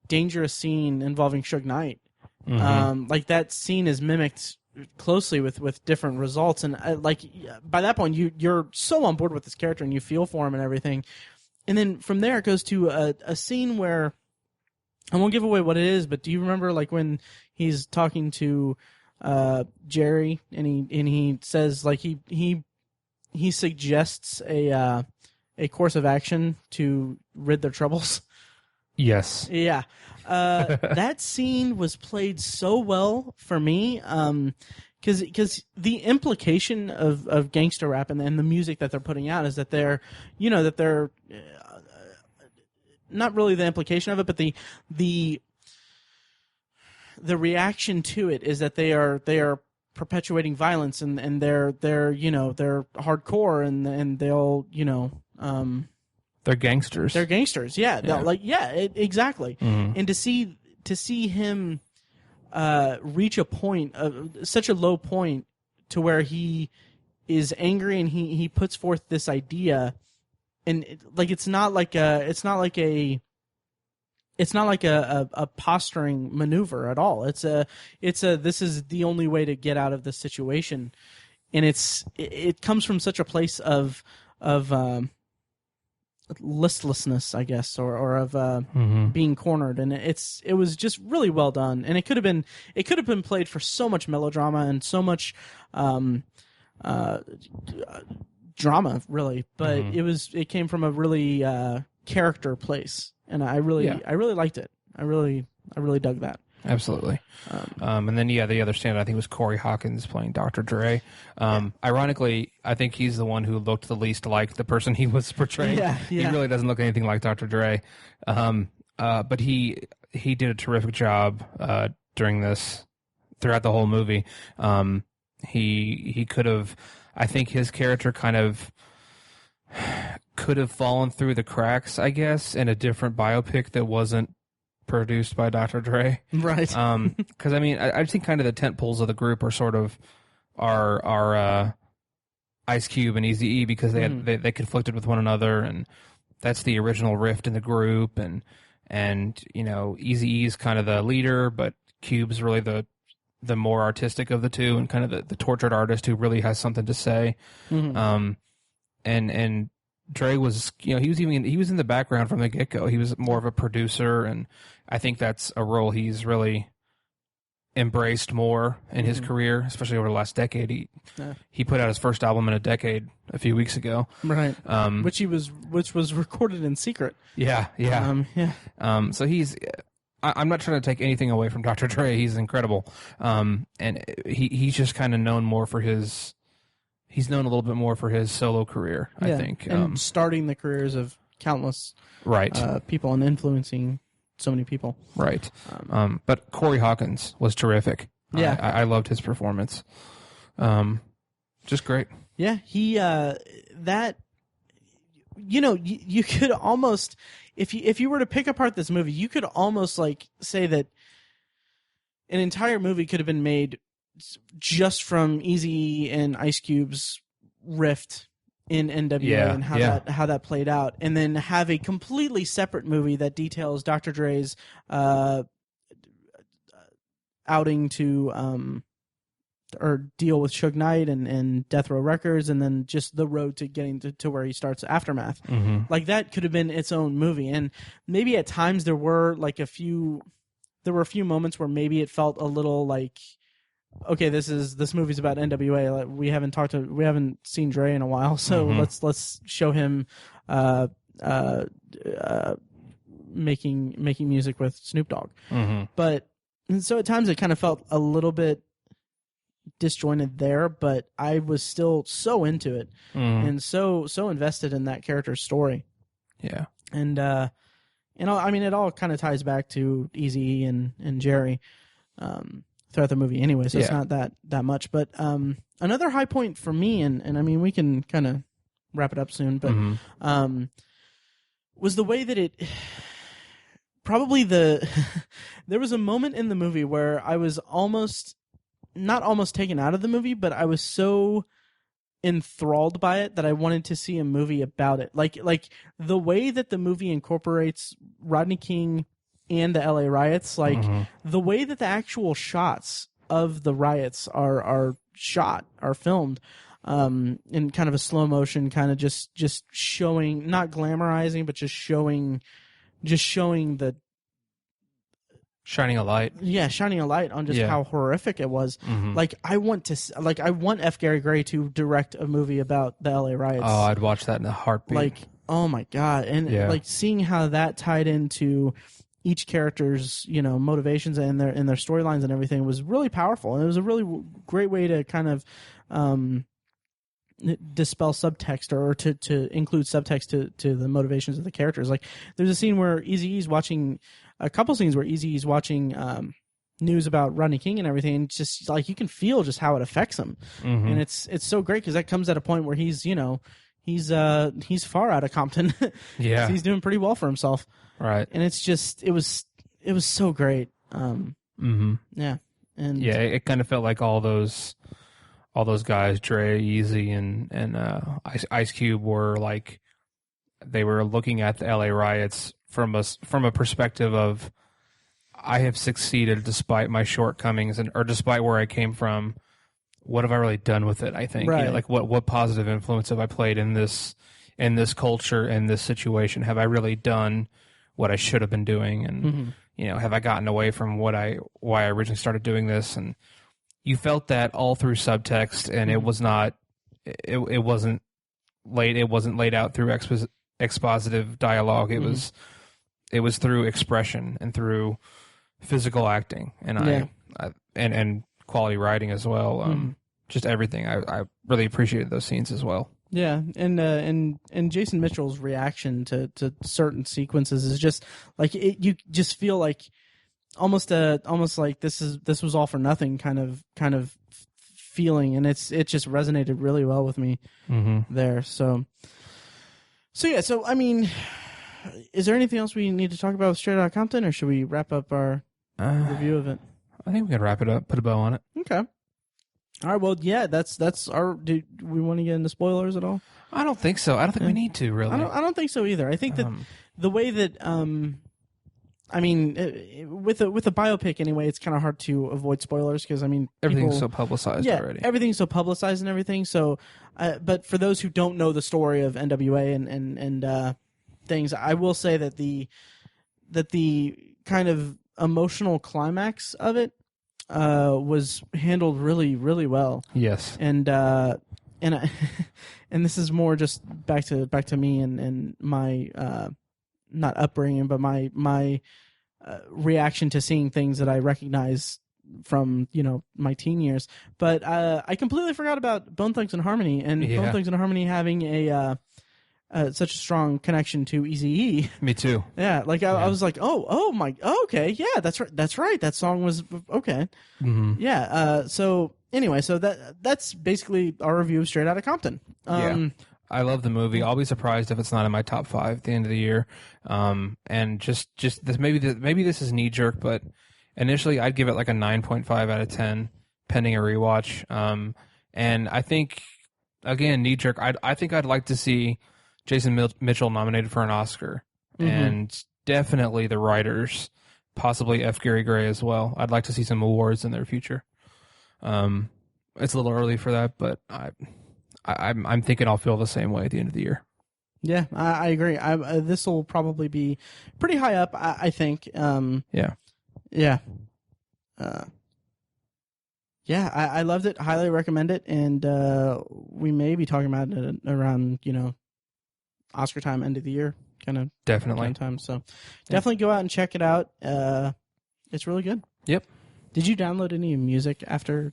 dangerous scene involving Suge Knight. Like that scene is mimicked closely with different results, and like by that point you're so on board with this character and you feel for him and everything. And then from there it goes to a scene where I won't give away what it is, but do you remember like when he's talking to Jerry and he says like he suggests a course of action to rid their troubles? Yes. Yeah. That scene was played so well for me, because the implication of gangster rap and the music that they're putting out is that they're not really the implication of it, but the reaction to it is that they are perpetuating violence and they're hardcore and they'll they're gangsters. They're gangsters. Yeah. Exactly. Mm-hmm. And to see him reach a point of such a low point to where he is angry and he puts forth this idea, and it's not like a posturing maneuver at all. It's a this is the only way to get out of this situation, and it comes from such a place of listlessness, I guess, or of being cornered, and it was just really well done, and it could have been played for so much melodrama and so much drama, really, but it came from a really character place, and I really liked it. I really dug that. Absolutely. And then, the other stand, I think, was Corey Hawkins playing Dr. Dre. Ironically, I think he's the one who looked the least like the person he was portraying. He really doesn't look anything like Dr. Dre. But he did a terrific job throughout the whole movie. He could have, I think his character kind of could have fallen through the cracks, I guess, in a different biopic that wasn't produced by Dr. Dre, right? Because I think kind of the tent poles of the group are sort of are Ice Cube and Eazy-E, because they conflicted with one another, and that's the original rift in the group, and Eazy-E is kind of the leader, but Cube's really the more artistic of the two, and kind of the tortured artist who really has something to say. And Dre was, he was in the background from the get-go. He was more of a producer, and I think that's a role he's really embraced more in his career, especially over the last decade. He put out his first album in a decade a few weeks ago, right? Which was recorded in secret. Yeah. So he's. I'm not trying to take anything away from Dr. Dre. He's incredible, and he's just kind of known more for his. He's known a little bit more for his solo career, I think. And starting the careers of countless people and influencing so many people. Right. But Corey Hawkins was terrific. Yeah. I loved his performance. Just great. Yeah. He, you could almost, if you were to pick apart this movie, you could almost say that an entire movie could have been made just from Eazy and Ice Cube's rift in N.W.A. and how that played out, and then have a completely separate movie that details Dr. Dre's outing to or deal with Suge Knight and Death Row Records, and then just the road to getting to where he starts Aftermath. Like, that could have been its own movie, and maybe at times there were a few moments where maybe it felt a little like, okay, this movie's about N.W.A. We haven't seen Dre in a while, so let's show him making music with Snoop Dogg. But so at times it kind of felt a little bit disjointed there, but I was still so into it and so invested in that character's story. Yeah, and it all kind of ties back to Eazy and Jerry. Throughout the movie anyway, so it's not that much. But another high point for me, and I mean, we can kind of wrap it up soon, but was the way that it probably there was a moment in the movie where I was not almost taken out of the movie, but I was so enthralled by it that I wanted to see a movie about it. Like the way that the movie incorporates Rodney King and the LA riots, the way that the actual shots of the riots are filmed in kind of a slow motion, kind of just showing, not glamorizing, but just showing the shining a light on just how horrific it was. I want F. Gary Gray to direct a movie about the LA riots. Oh, I'd watch that in a heartbeat. Oh my god. And seeing how that tied into each character's motivations and their storylines and everything was really powerful, and it was a really great way to kind of dispel subtext or to include subtext to the motivations of the characters. Like there's a scene where Eazy-E's watching a couple scenes where Eazy-E's watching news about Rodney King and everything, and just like you can feel just how it affects him, and it's so great because that comes at a point where he's far out of Compton. Yeah, he's doing pretty well for himself, right? And it's just it was so great. Yeah, and yeah, it kind of felt like all those guys, Dre, Easy, and Ice Cube were like they were looking at the LA riots from a perspective of, I have succeeded despite my shortcomings or despite where I came from. What have I really done with it? I think, right. Like what positive influence have I played in this culture, in this situation? Have I really done what I should have been doing? And have I gotten away from why I originally started doing this? And you felt that all through subtext, and it was not, it wasn't laid out through expositive dialogue. It was through expression and through physical acting, and and quality writing as well. Just everything. I really appreciated those scenes as well. Yeah, and Jason Mitchell's reaction to certain sequences is just like you just feel like almost like this was all for nothing kind of feeling, and it just resonated really well with me there. So yeah. So I mean, is there anything else we need to talk about with Straight Outta Compton, or should we wrap up our review of it? I think we can wrap it up. Put a bow on it. Okay. All right. Well, yeah. That's our. Do we want to get into spoilers at all? I don't think so. I don't think we need to really. I don't think so either. I think that the way that I mean, with a biopic anyway, it's kind of hard to avoid spoilers because I mean everything's so publicized already. Everything's so publicized and everything. So, but for those who don't know the story of N.W.A. and things, I will say that the kind of emotional climax of it was handled really, really well. Yes, and and this is more just back to me and my not upbringing, but my reaction to seeing things that I recognize from my teen years. But I completely forgot about Bone Thugs and Harmony, and Bone Thugs and Harmony having a such a strong connection to Eazy-E. Me too. Yeah, like I was like, okay, yeah, that's right. That song was okay. Yeah. So anyway, so that's basically our review of Straight Outta Compton. I love the movie. I'll be surprised if it's not in my top 5 at the end of the year. And just this, maybe this is knee jerk, but initially I'd give it like a 9.5 out of 10, pending a rewatch. And I think again, knee jerk. I think I'd like to see Jason Mitchell nominated for an Oscar, and definitely the writers, possibly F. Gary Gray as well. I'd like to see some awards in their future. It's a little early for that, but I'm thinking I'll feel the same way at the end of the year. Yeah, I agree. This will probably be pretty high up, I think. Yeah. I loved it. Highly recommend it, and we may be talking about it around Oscar time, end of the year, kind of definitely time. So definitely go out and check it out. It's really good. Yep. Did you download any music after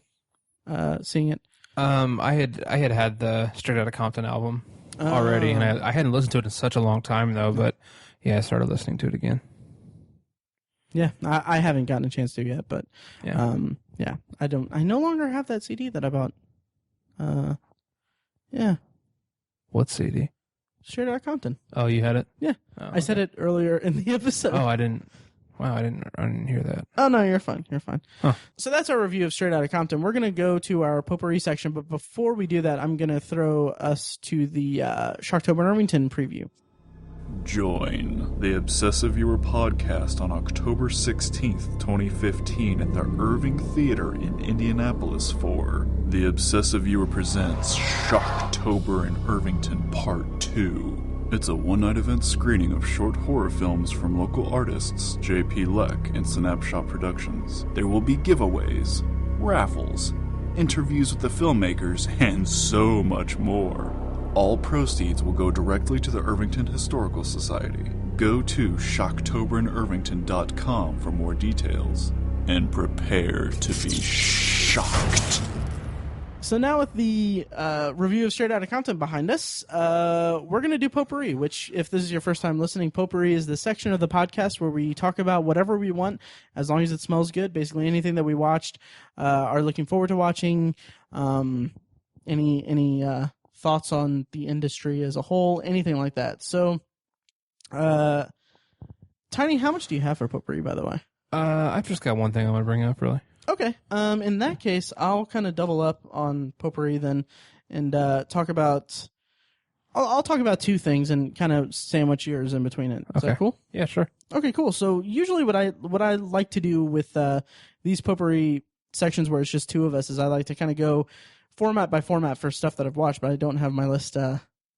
seeing it? I had the Straight Outta Compton album already, and I hadn't listened to it in such a long time though. But yeah, I started listening to it again. Yeah, I haven't gotten a chance to yet, but I no longer have that CD that I bought. What CD? Straight Outta Compton. Oh, you had it? Yeah. Oh, I said it earlier in the episode. Oh, I didn't. Wow, I didn't hear that. Oh, no, you're fine. You're fine. Huh. So that's our review of Straight Outta Compton. We're going to go to our Potpourri section, but before we do that, I'm going to throw us to the Shocktober and Irvington preview. Join the Obsessive Viewer podcast on October 16th, 2015 at the Irving Theater in Indianapolis for The Obsessive Viewer presents Shocktober in Irvington Part 2. It's a one-night event screening of short horror films from local artists J.P. Leck and Snapshot Productions. There will be giveaways, raffles, interviews with the filmmakers, and so much more. All proceeds will go directly to the Irvington Historical Society. Go to shocktoberandirvington.com for more details. And prepare to be shocked. So now with the review of Straight Outta Compton behind us, we're going to do Potpourri, which, if this is your first time listening, Potpourri is the section of the podcast where we talk about whatever we want, as long as it smells good. Basically anything that we watched, are looking forward to watching, any thoughts on the industry as a whole, anything like that. So, Tiny, how much do you have for Potpourri, by the way? I've just got one thing I want to bring up, really. Okay. In that case, I'll kind of double up on Potpourri then, and talk about. I'll talk about two things and kind of sandwich yours in between it. Is that cool? Yeah, sure. Okay, cool. So usually, what I like to do with these Potpourri sections where it's just two of us is I like to kind of go format by format for stuff that I've watched, but I don't have my list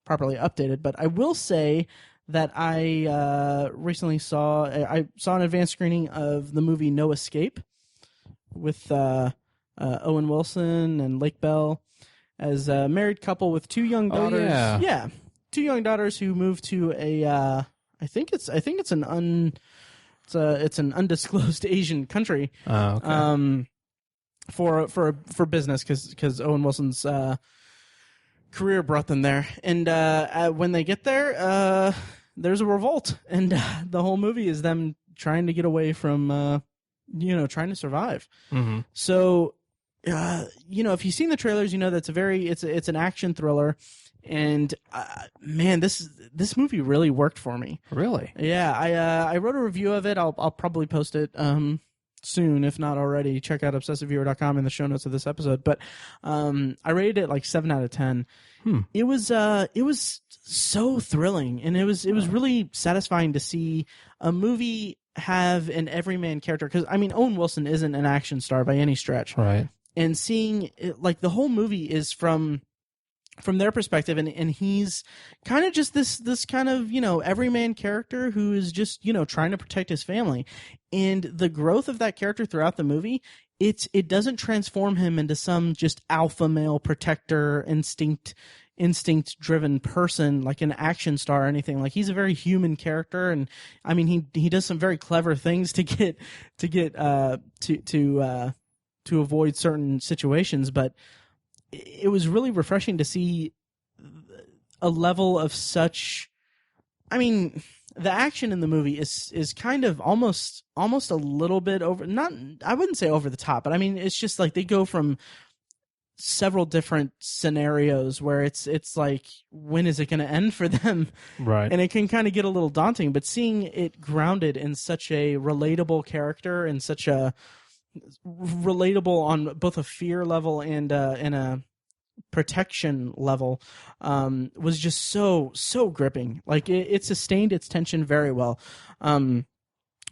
properly updated. But I will say that I recently saw an advanced screening of the movie No Escape with Owen Wilson and Lake Bell as a married couple with two young daughters. Oh, yeah. Two young daughters who moved to a I think it's an undisclosed Asian country. Oh, okay. For business because Owen Wilson's career brought them there, and when they get there, there's a revolt, and the whole movie is them trying to get away from trying to survive. Mm-hmm. So if you've seen the trailers, you know that's it's an action thriller, and man, this movie really worked for me. Really? Yeah, I wrote a review of it. I'll probably post it soon, if not already. Check out obsessiveviewer.com in the show notes of this episode. But I rated it like 7 out of 10. It was so thrilling, and it was really satisfying to see a movie have an everyman character, because I mean Owen Wilson isn't an action star by any stretch, right? And seeing it, like the whole movie is from their perspective, and he's kind of just this kind of everyman character who is just trying to protect his family, and the growth of that character throughout the movie, it doesn't transform him into some just alpha male protector instinct driven person like an action star or anything. Like, he's a very human character, and I mean he does some very clever things to avoid certain situations, but it was really refreshing to see a level of such. I mean, the action in the movie is kind of almost a little bit over. Not, I wouldn't say over the top, but I mean, it's just like they go from several different scenarios where it's like, when is it going to end for them? Right. And it can kind of get a little daunting, but seeing it grounded in such a relatable character and such a relatable on both a fear level and a protection level was just so gripping. Like, it sustained its tension very well. So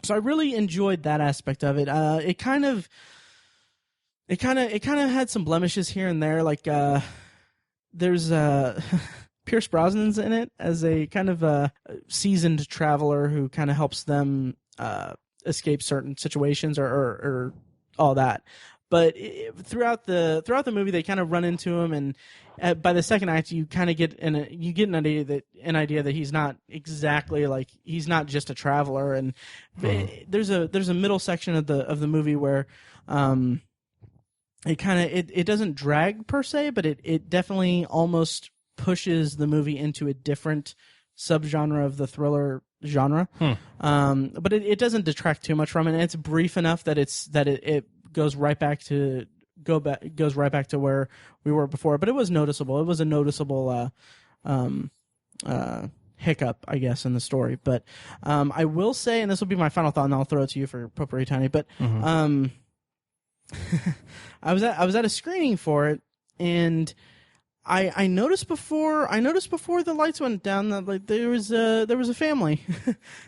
I really enjoyed that aspect of it. It kind of had some blemishes here and there. Like, there's Pierce Brosnan's in it as a kind of a seasoned traveler who kind of helps them escape certain situations or all that. But throughout the movie, they kind of run into him, and by the second act, you kind of get an idea that he's not exactly like, he's not just a traveler. And there's a middle section of the movie where it doesn't drag per se, but it definitely almost pushes the movie into a different subgenre of the thriller genre. But it doesn't detract too much from it. And it's brief enough that it goes right back to where we were before. But it was noticeable. It was a noticeable hiccup, I guess, in the story. But I will say, and this will be my final thought, and I'll throw it to you for Potpourri, Tiny. But I was at a screening for it, and I noticed before the lights went down that, like, there was a family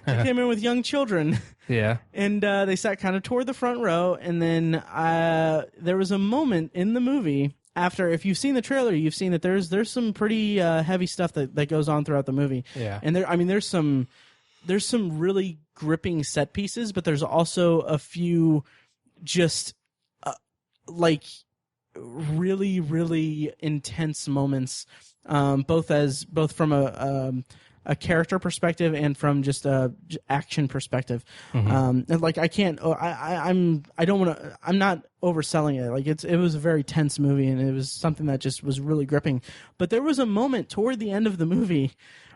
that came in with young children. Yeah. And they sat kind of toward the front row, and then there was a moment in the movie after, if you've seen the trailer, you've seen that there's some pretty heavy stuff that goes on throughout the movie. Yeah. And there's some really gripping set pieces, but there's also a few just like really, really intense moments, both from a character perspective and from just a action perspective. And like I can't, I don't want to, I'm not overselling it. Like it was a very tense movie, and it was something that just was really gripping. But there was a moment toward the end of the movie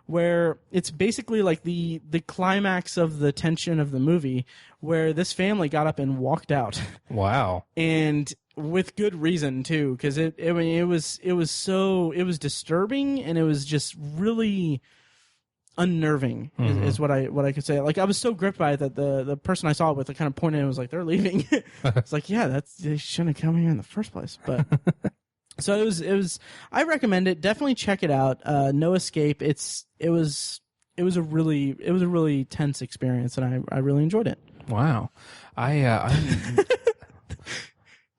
where it's basically like the climax of the tension of the movie, where this family got up and walked out. Wow. And with good reason too, because it was disturbing, and it was just really unnerving is what I could say. Like I was so gripped by it that the person I saw it with, I kind of pointed and was like, they're leaving. It's like, yeah, they shouldn't have come here in the first place. But so it was. I recommend it. Definitely check it out. No Escape. It was a really tense experience, and I really enjoyed it. Wow.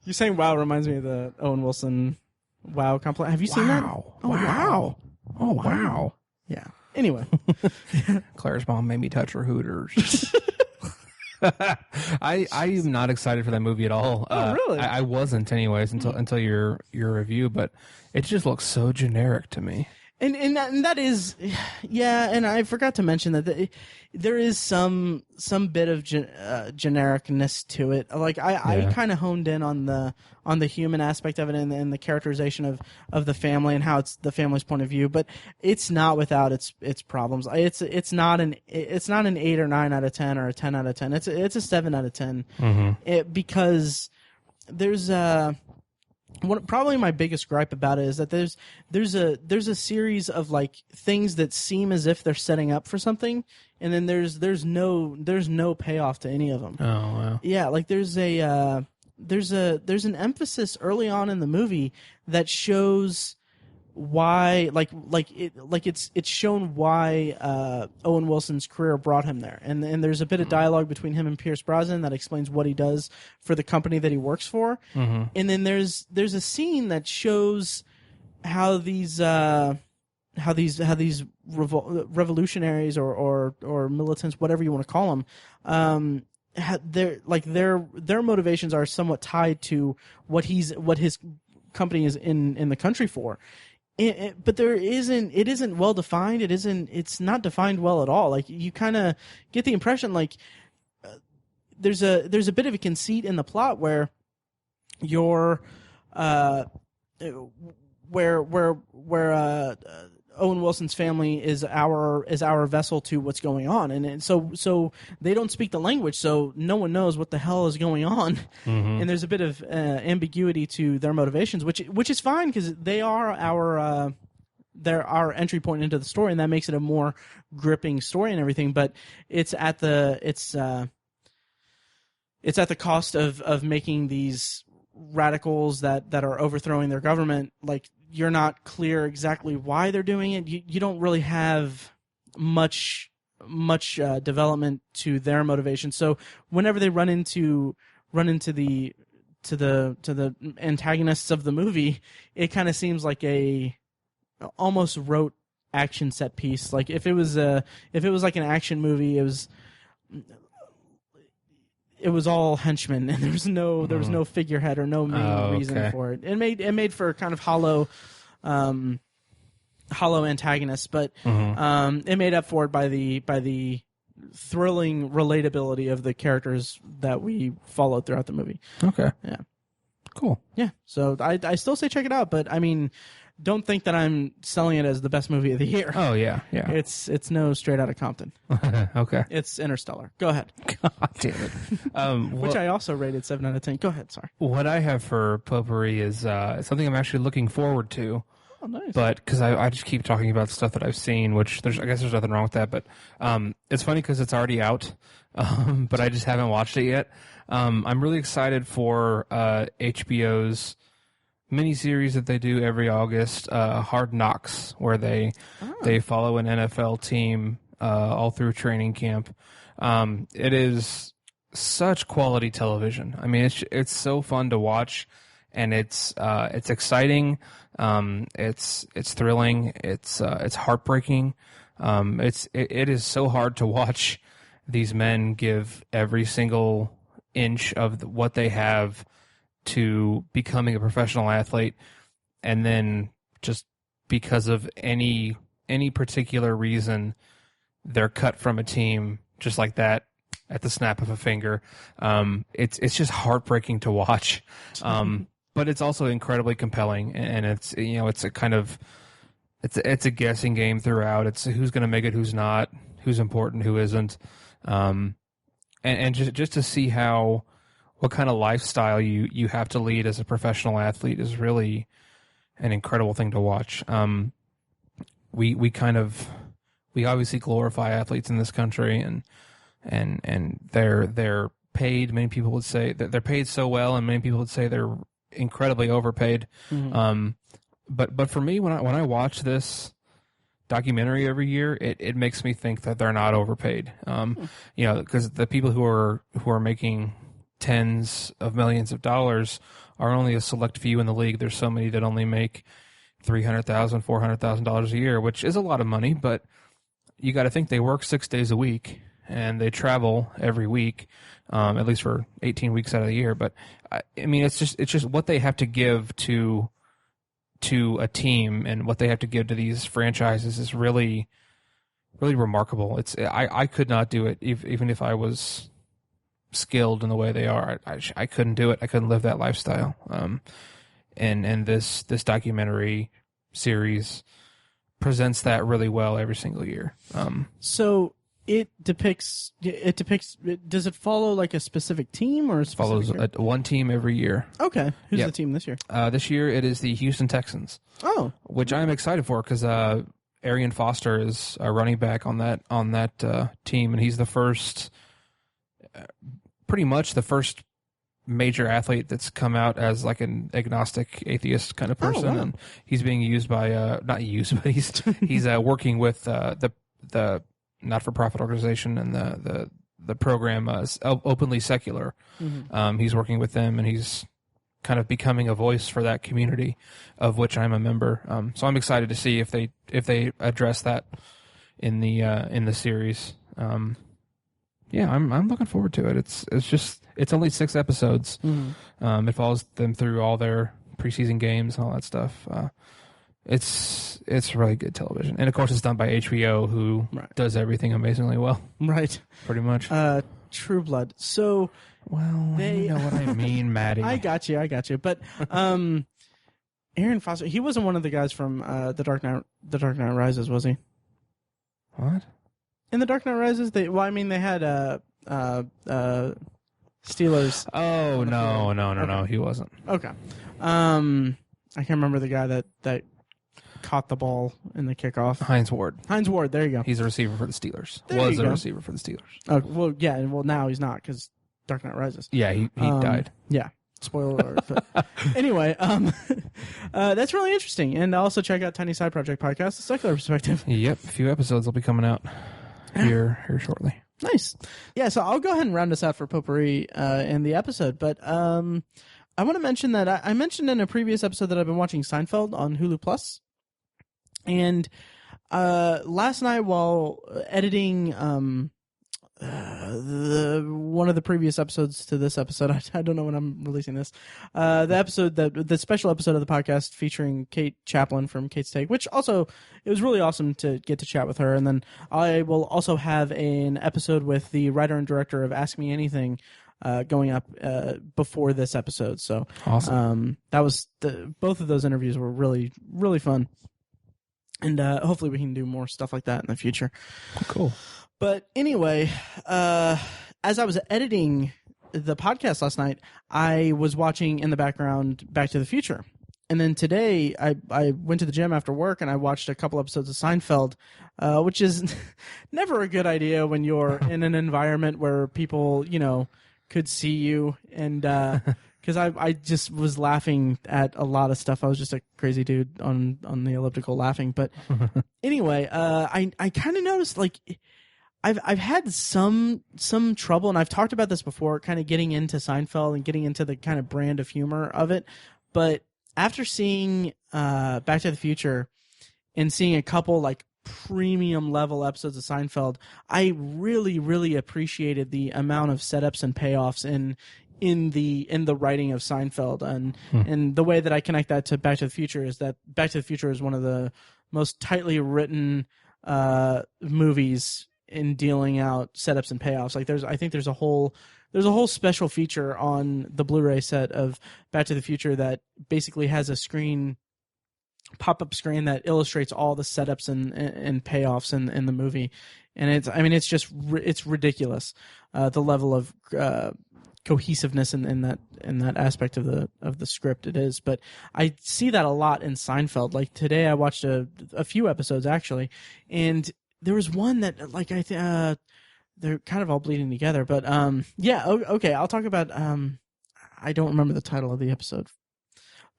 You saying "wow" reminds me of the Owen Wilson "wow" compliment. Have you seen that? Oh, wow. Oh, wow. Yeah. Anyway, Claire's mom made me touch her hooters. I am not excited for that movie at all. Oh, really? I wasn't, anyways, until your review. But it just looks so generic to me. And that is, yeah. And I forgot to mention that there is some bit of genericness to it. Like I kind of honed in on the human aspect of it, and the characterization of the family and how it's the family's point of view. But it's not without its problems. It's not an 8 or 9 out of 10 or a 10 out of 10. It's a 7 out of 10. Because there's probably my biggest gripe about it is that there's a series of like things that seem as if they're setting up for something, and then there's no payoff to any of them. Oh wow. Yeah, like there's an emphasis early on in the movie that shows why it's shown why Owen Wilson's career brought him there, and there's a bit of dialogue between him and Pierce Brosnan that explains what he does for the company that he works for, and then there's a scene that shows how these revolutionaries or militants, whatever you want to call them, their motivations are somewhat tied to what his company is in the country for. But it isn't well defined. It's not defined well at all. Like you kind of get the impression like there's a bit of a conceit in the plot where Owen Wilson's family is our vessel to what's going on, and so they don't speak the language, so no one knows what the hell is going on, and there's a bit of ambiguity to their motivations, which is fine because they are they're our entry point into the story, and that makes it a more gripping story and everything. But it's at the cost of making these radicals that are overthrowing their government, like you're not clear exactly why they're doing it. You don't really have much development to their motivation. So whenever they run into the antagonists of the movie, it kind of seems like a almost rote action set piece. Like if it was like an action movie, it was all henchmen, and there was no figurehead or no main reason for it. It made for kind of hollow antagonists, but it made up for it by the thrilling relatability of the characters that we followed throughout the movie. Okay. Yeah. Cool. Yeah. So I still say check it out, but I mean, don't think that I'm selling it as the best movie of the year. Oh yeah, yeah. It's no Straight Outta Compton. Okay. It's Interstellar. Go ahead. God damn it. Which I also rated 7 out of 10. Go ahead. Sorry. What I have for Potpourri is something I'm actually looking forward to. Oh, nice. But because I just keep talking about stuff that I've seen, which I guess there's nothing wrong with that. But it's funny because it's already out, but I just haven't watched it yet. I'm really excited for HBO's miniseries that they do every August, Hard Knocks, where they follow an NFL team all through training camp. It is such quality television. I mean, it's so fun to watch, and it's exciting. It's thrilling. It's heartbreaking. It is so hard to watch these men give every single inch of what they have to becoming a professional athlete, and then just because of any particular reason, they're cut from a team just like that at the snap of a finger. It's just heartbreaking to watch, but it's also incredibly compelling, and it's it's a kind of it's a guessing game throughout. It's who's going to make it, who's not, who's important, who isn't, and just to see what kind of lifestyle you have to lead as a professional athlete is really an incredible thing to watch. We obviously glorify athletes in this country, and they're paid. Many people would say that they're paid so well, and many people would say they're incredibly overpaid. Mm-hmm. But for me, when I watch this documentary every year, it makes me think that they're not overpaid. Because the people who are making tens of millions of dollars are only a select few in the league. There's so many that only make $300,000, $400,000 a year, which is a lot of money, but you got to think they work 6 days a week and they travel every week, at least for 18 weeks out of the year. But I mean, it's just what they have to give to a team and what they have to give to these franchises is really, really remarkable. I could not do it even if I was skilled in the way they are. I couldn't do it. I couldn't live that lifestyle. And this documentary series presents that really well every single year. So it depicts. Does it follow like a specific team or follows one team every year? Okay, who's the team this year? This year it is the Houston Texans. Oh, which I'm excited for because Arian Foster is a running back on that team, and he's the first. Pretty much the first major athlete that's come out as like an agnostic atheist kind of person. Oh, wow. And he's being used by not used, but he's working with the not-for-profit organization and the program Openly Secular. Mm-hmm. He's working with them, and he's kind of becoming a voice for that community, of which I'm a member. So I'm excited to see if they address that in the series. Yeah, I'm looking forward to it. It's only 6 episodes. Mm-hmm. It follows them through all their preseason games and all that stuff. It's really good television, and of course it's done by HBO, who does everything amazingly well. Right, pretty much. True Blood. So, well, you know what I mean, Maddie. I got you. But Aaron Foster, he wasn't one of the guys from The Dark Knight Rises, was he? What? In The Dark Knight Rises, they had Steelers. Oh, no, he wasn't. Okay. I can't remember the guy that caught the ball in the kickoff. Hines Ward, there you go. He's a receiver for the Steelers. Was a receiver for the Steelers. Oh, well, yeah, well, now he's not because Dark Knight Rises. Yeah, he died. Yeah. Spoiler alert. But anyway, that's really interesting. And also check out Tiny Side Project Podcast, The Secular Perspective. Yep, a few episodes will be coming out here shortly. Nice. Yeah, so I'll go ahead and round us out for Potpourri in the episode. But I want to mention that I mentioned in a previous episode that I've been watching Seinfeld on Hulu Plus. And last night while editing one of the previous episodes to this episode, I don't know when I'm releasing this, the special episode of the podcast featuring Kate Chaplin from Kate's Take, which also, it was really awesome to get to chat with her. And then I will also have an episode with the writer and director of Ask Me Anything going up before this episode. So awesome. That was both of those interviews were really, really fun. And hopefully we can do more stuff like that in the future. Cool. But anyway, as I was editing the podcast last night, I was watching in the background Back to the Future. And then today, I went to the gym after work and I watched a couple episodes of Seinfeld, which is never a good idea when you're in an environment where people, could see you. And because I just was laughing at a lot of stuff. I was just a crazy dude on the elliptical laughing. But anyway, I kind of noticed, like, I've had some trouble, and I've talked about this before, kind of getting into Seinfeld and getting into the kind of brand of humor of it. But after seeing Back to the Future and seeing a couple like premium level episodes of Seinfeld, I really, really appreciated the amount of setups and payoffs in the writing of Seinfeld, and the way that I connect that to Back to the Future is that Back to the Future is one of the most tightly written movies in dealing out setups and payoffs. Like I think there's a whole special feature on the Blu-ray set of Back to the Future that basically has a pop-up screen that illustrates all the setups and payoffs in the movie, and it's ridiculous, the level of cohesiveness in that aspect of the script it is. But I see that a lot in Seinfeld. Like today, I watched a few episodes actually, and there was one that they're kind of all bleeding together. But okay, I'll talk about. I don't remember the title of the episode,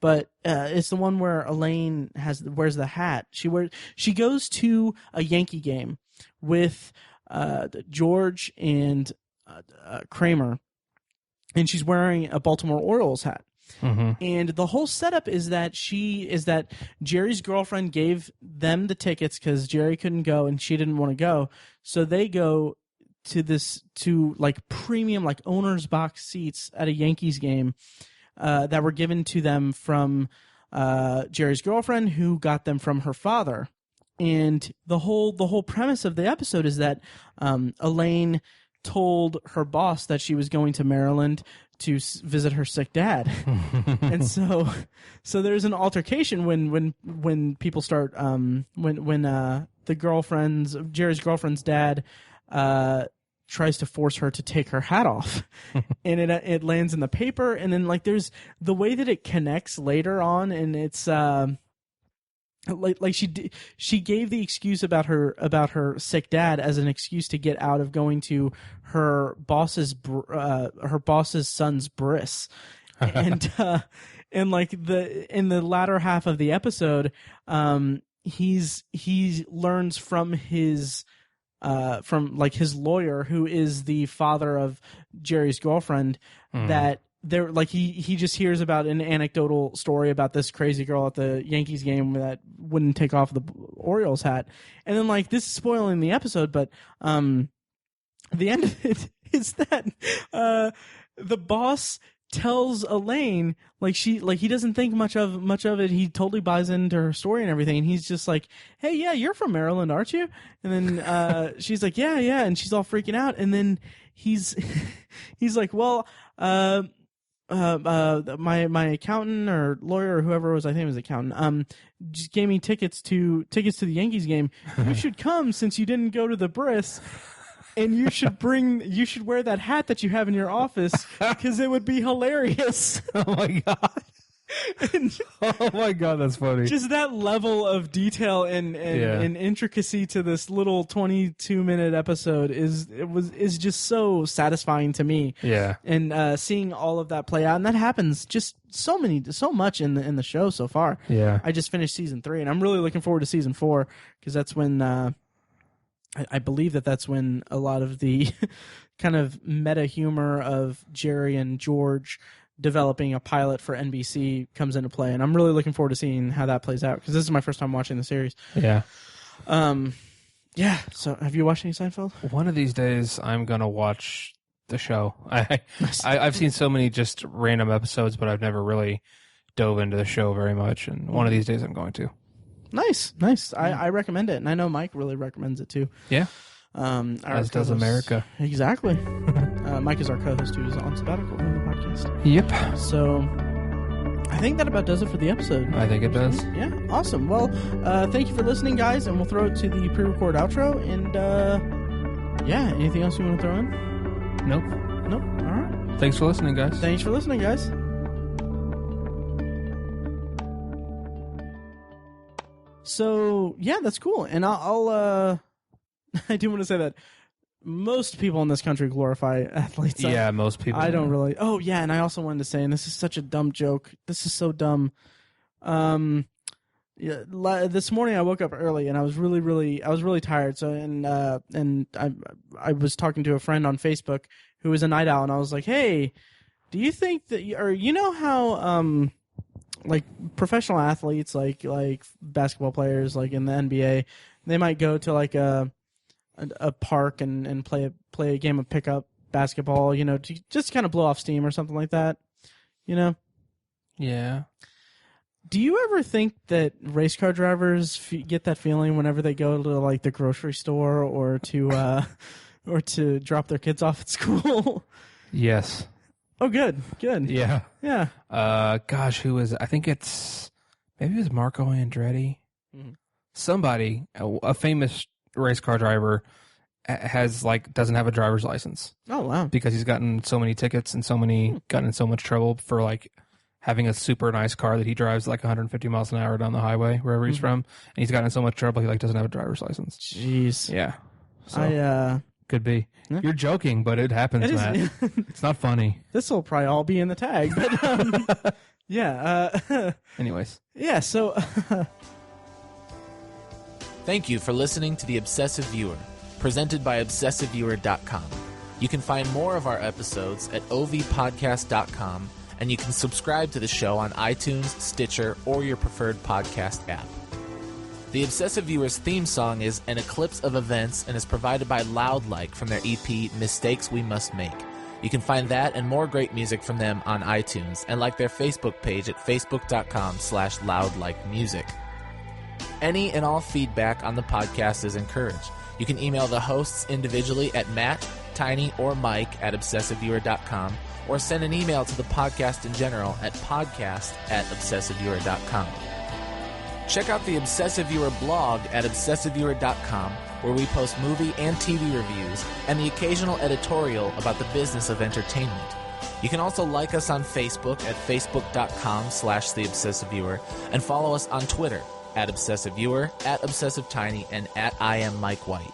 but it's the one where Elaine wears the hat. She goes to a Yankee game with George and Kramer. And she's wearing a Baltimore Orioles hat. Mm-hmm. And the whole setup is that Jerry's girlfriend gave them the tickets because Jerry couldn't go and she didn't want to go. So they go to like premium, like owner's box seats at a Yankees game that were given to them from Jerry's girlfriend, who got them from her father. And the whole premise of the episode is that Elaine told her boss that she was going to Maryland to visit her sick dad. And so there's an altercation when people start when Jerry's girlfriend's dad tries to force her to take her hat off. And it lands in the paper, and then like there's the way that it connects later on, and it's like she gave the excuse about her sick dad as an excuse to get out of going to her boss's son's bris. And like in the latter half of the episode, he learns from his lawyer, who is the father of Jerry's girlfriend, that there, like he just hears about an anecdotal story about this crazy girl at the Yankees game that wouldn't take off the Orioles hat, and then like this is spoiling the episode, but the end of it is that the boss tells Elaine he doesn't think much of it. He totally buys into her story and everything, and he's just like, "Hey, yeah, you're from Maryland, aren't you?" And then she's like, "Yeah," and she's all freaking out, and then he's like, "Well, my accountant or lawyer or whoever it was, I think it was accountant, just gave me tickets to the Yankees game. You should come since you didn't go to the bris, and you should wear that hat that you have in your office because it would be hilarious." Oh my god. Oh my god, that's funny. Just that level of detail and intricacy to this little 22-minute episode is just so satisfying to me. Yeah. And seeing all of that play out, and that happens just so much in the show so far. Yeah. I just finished season 3, and I'm really looking forward to season 4 because that's when I believe that's when a lot of the kind of meta humor of Jerry and George developing a pilot for NBC comes into play, and I'm really looking forward to seeing how that plays out because this is my first time watching the series. Yeah. So have you watched any Seinfeld? One of these days I'm gonna watch the show. I've seen so many just random episodes, but I've never really dove into the show very much, and one of these days I'm going to. Nice. I recommend it, and I know Mike really recommends it too. Yeah. As does America. Exactly. Mike is our co-host who is on sabbatical from the podcast. Yep. So I think that about does it for the episode. I think it does. Yeah, awesome. Well, thank you for listening, guys, and we'll throw it to the pre-record outro. And anything else you want to throw in? Nope. All right. Thanks for listening, guys. So yeah, that's cool. And I'll I do want to say that most people in this country glorify athletes. Yeah, most people. I don't really. Oh yeah, and I also wanted to say, and this is such a dumb joke. This is so dumb. This morning I woke up early and I was really tired. So and I was talking to a friend on Facebook who was a night owl, and I was like, "Hey, do you think that, or you know how like professional athletes, like basketball players, like in the NBA, they might go to like a park and play a game of pickup basketball, to just kind of blow off steam or something like that, Yeah. Do you ever think that race car drivers get that feeling whenever they go to like the grocery store or to drop their kids off at school? Yes. Oh, good. Yeah. Yeah. Gosh, who was? I think maybe it was Marco Andretti. Mhm. Somebody, a famous race car driver, doesn't have a driver's license. Oh wow! Because he's gotten so many tickets and gotten in so much trouble for like having a super nice car that he drives like 150 miles an hour down the highway wherever he's from, and he's gotten in so much trouble he like doesn't have a driver's license. Jeez. Yeah. So, could be. Yeah. You're joking, but it happens, Matt. It's not funny. This will probably all be in the tag, but yeah. Anyways. Yeah. So. Thank you for listening to The Obsessive Viewer, presented by ObsessiveViewer.com. You can find more of our episodes at ovpodcast.com, and you can subscribe to the show on iTunes, Stitcher, or your preferred podcast app. The Obsessive Viewer's theme song is An Eclipse of Events and is provided by Loudlike from their EP Mistakes We Must Make. You can find that and more great music from them on iTunes and like their Facebook page at facebook.com/loudlikemusic. Any and all feedback on the podcast is encouraged. You can email the hosts individually at Matt, Tiny, or Mike at ObsessiveViewer.com, or send an email to the podcast in general at podcast@ObsessiveViewer.com. Check out the Obsessive Viewer blog at ObsessiveViewer.com, where we post movie and TV reviews and the occasional editorial about the business of entertainment. You can also like us on Facebook at facebook.com/TheObsessiveViewer and follow us on Twitter at ObsessiveViewer, at ObsessiveTiny, and at IamMikeWhite.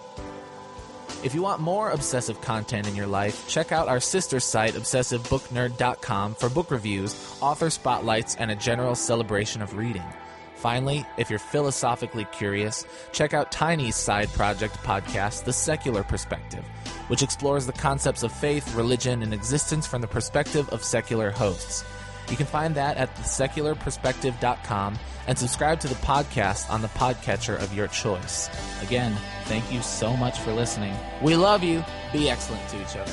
If you want more obsessive content in your life, check out our sister site, ObsessiveBookNerd.com, for book reviews, author spotlights, and a general celebration of reading. Finally, if you're philosophically curious, check out Tiny's side project podcast, The Secular Perspective, which explores the concepts of faith, religion, and existence from the perspective of secular hosts. You can find that at thesecularperspective.com and subscribe to the podcast on the podcatcher of your choice. Again, thank you so much for listening. We love you. Be excellent to each other.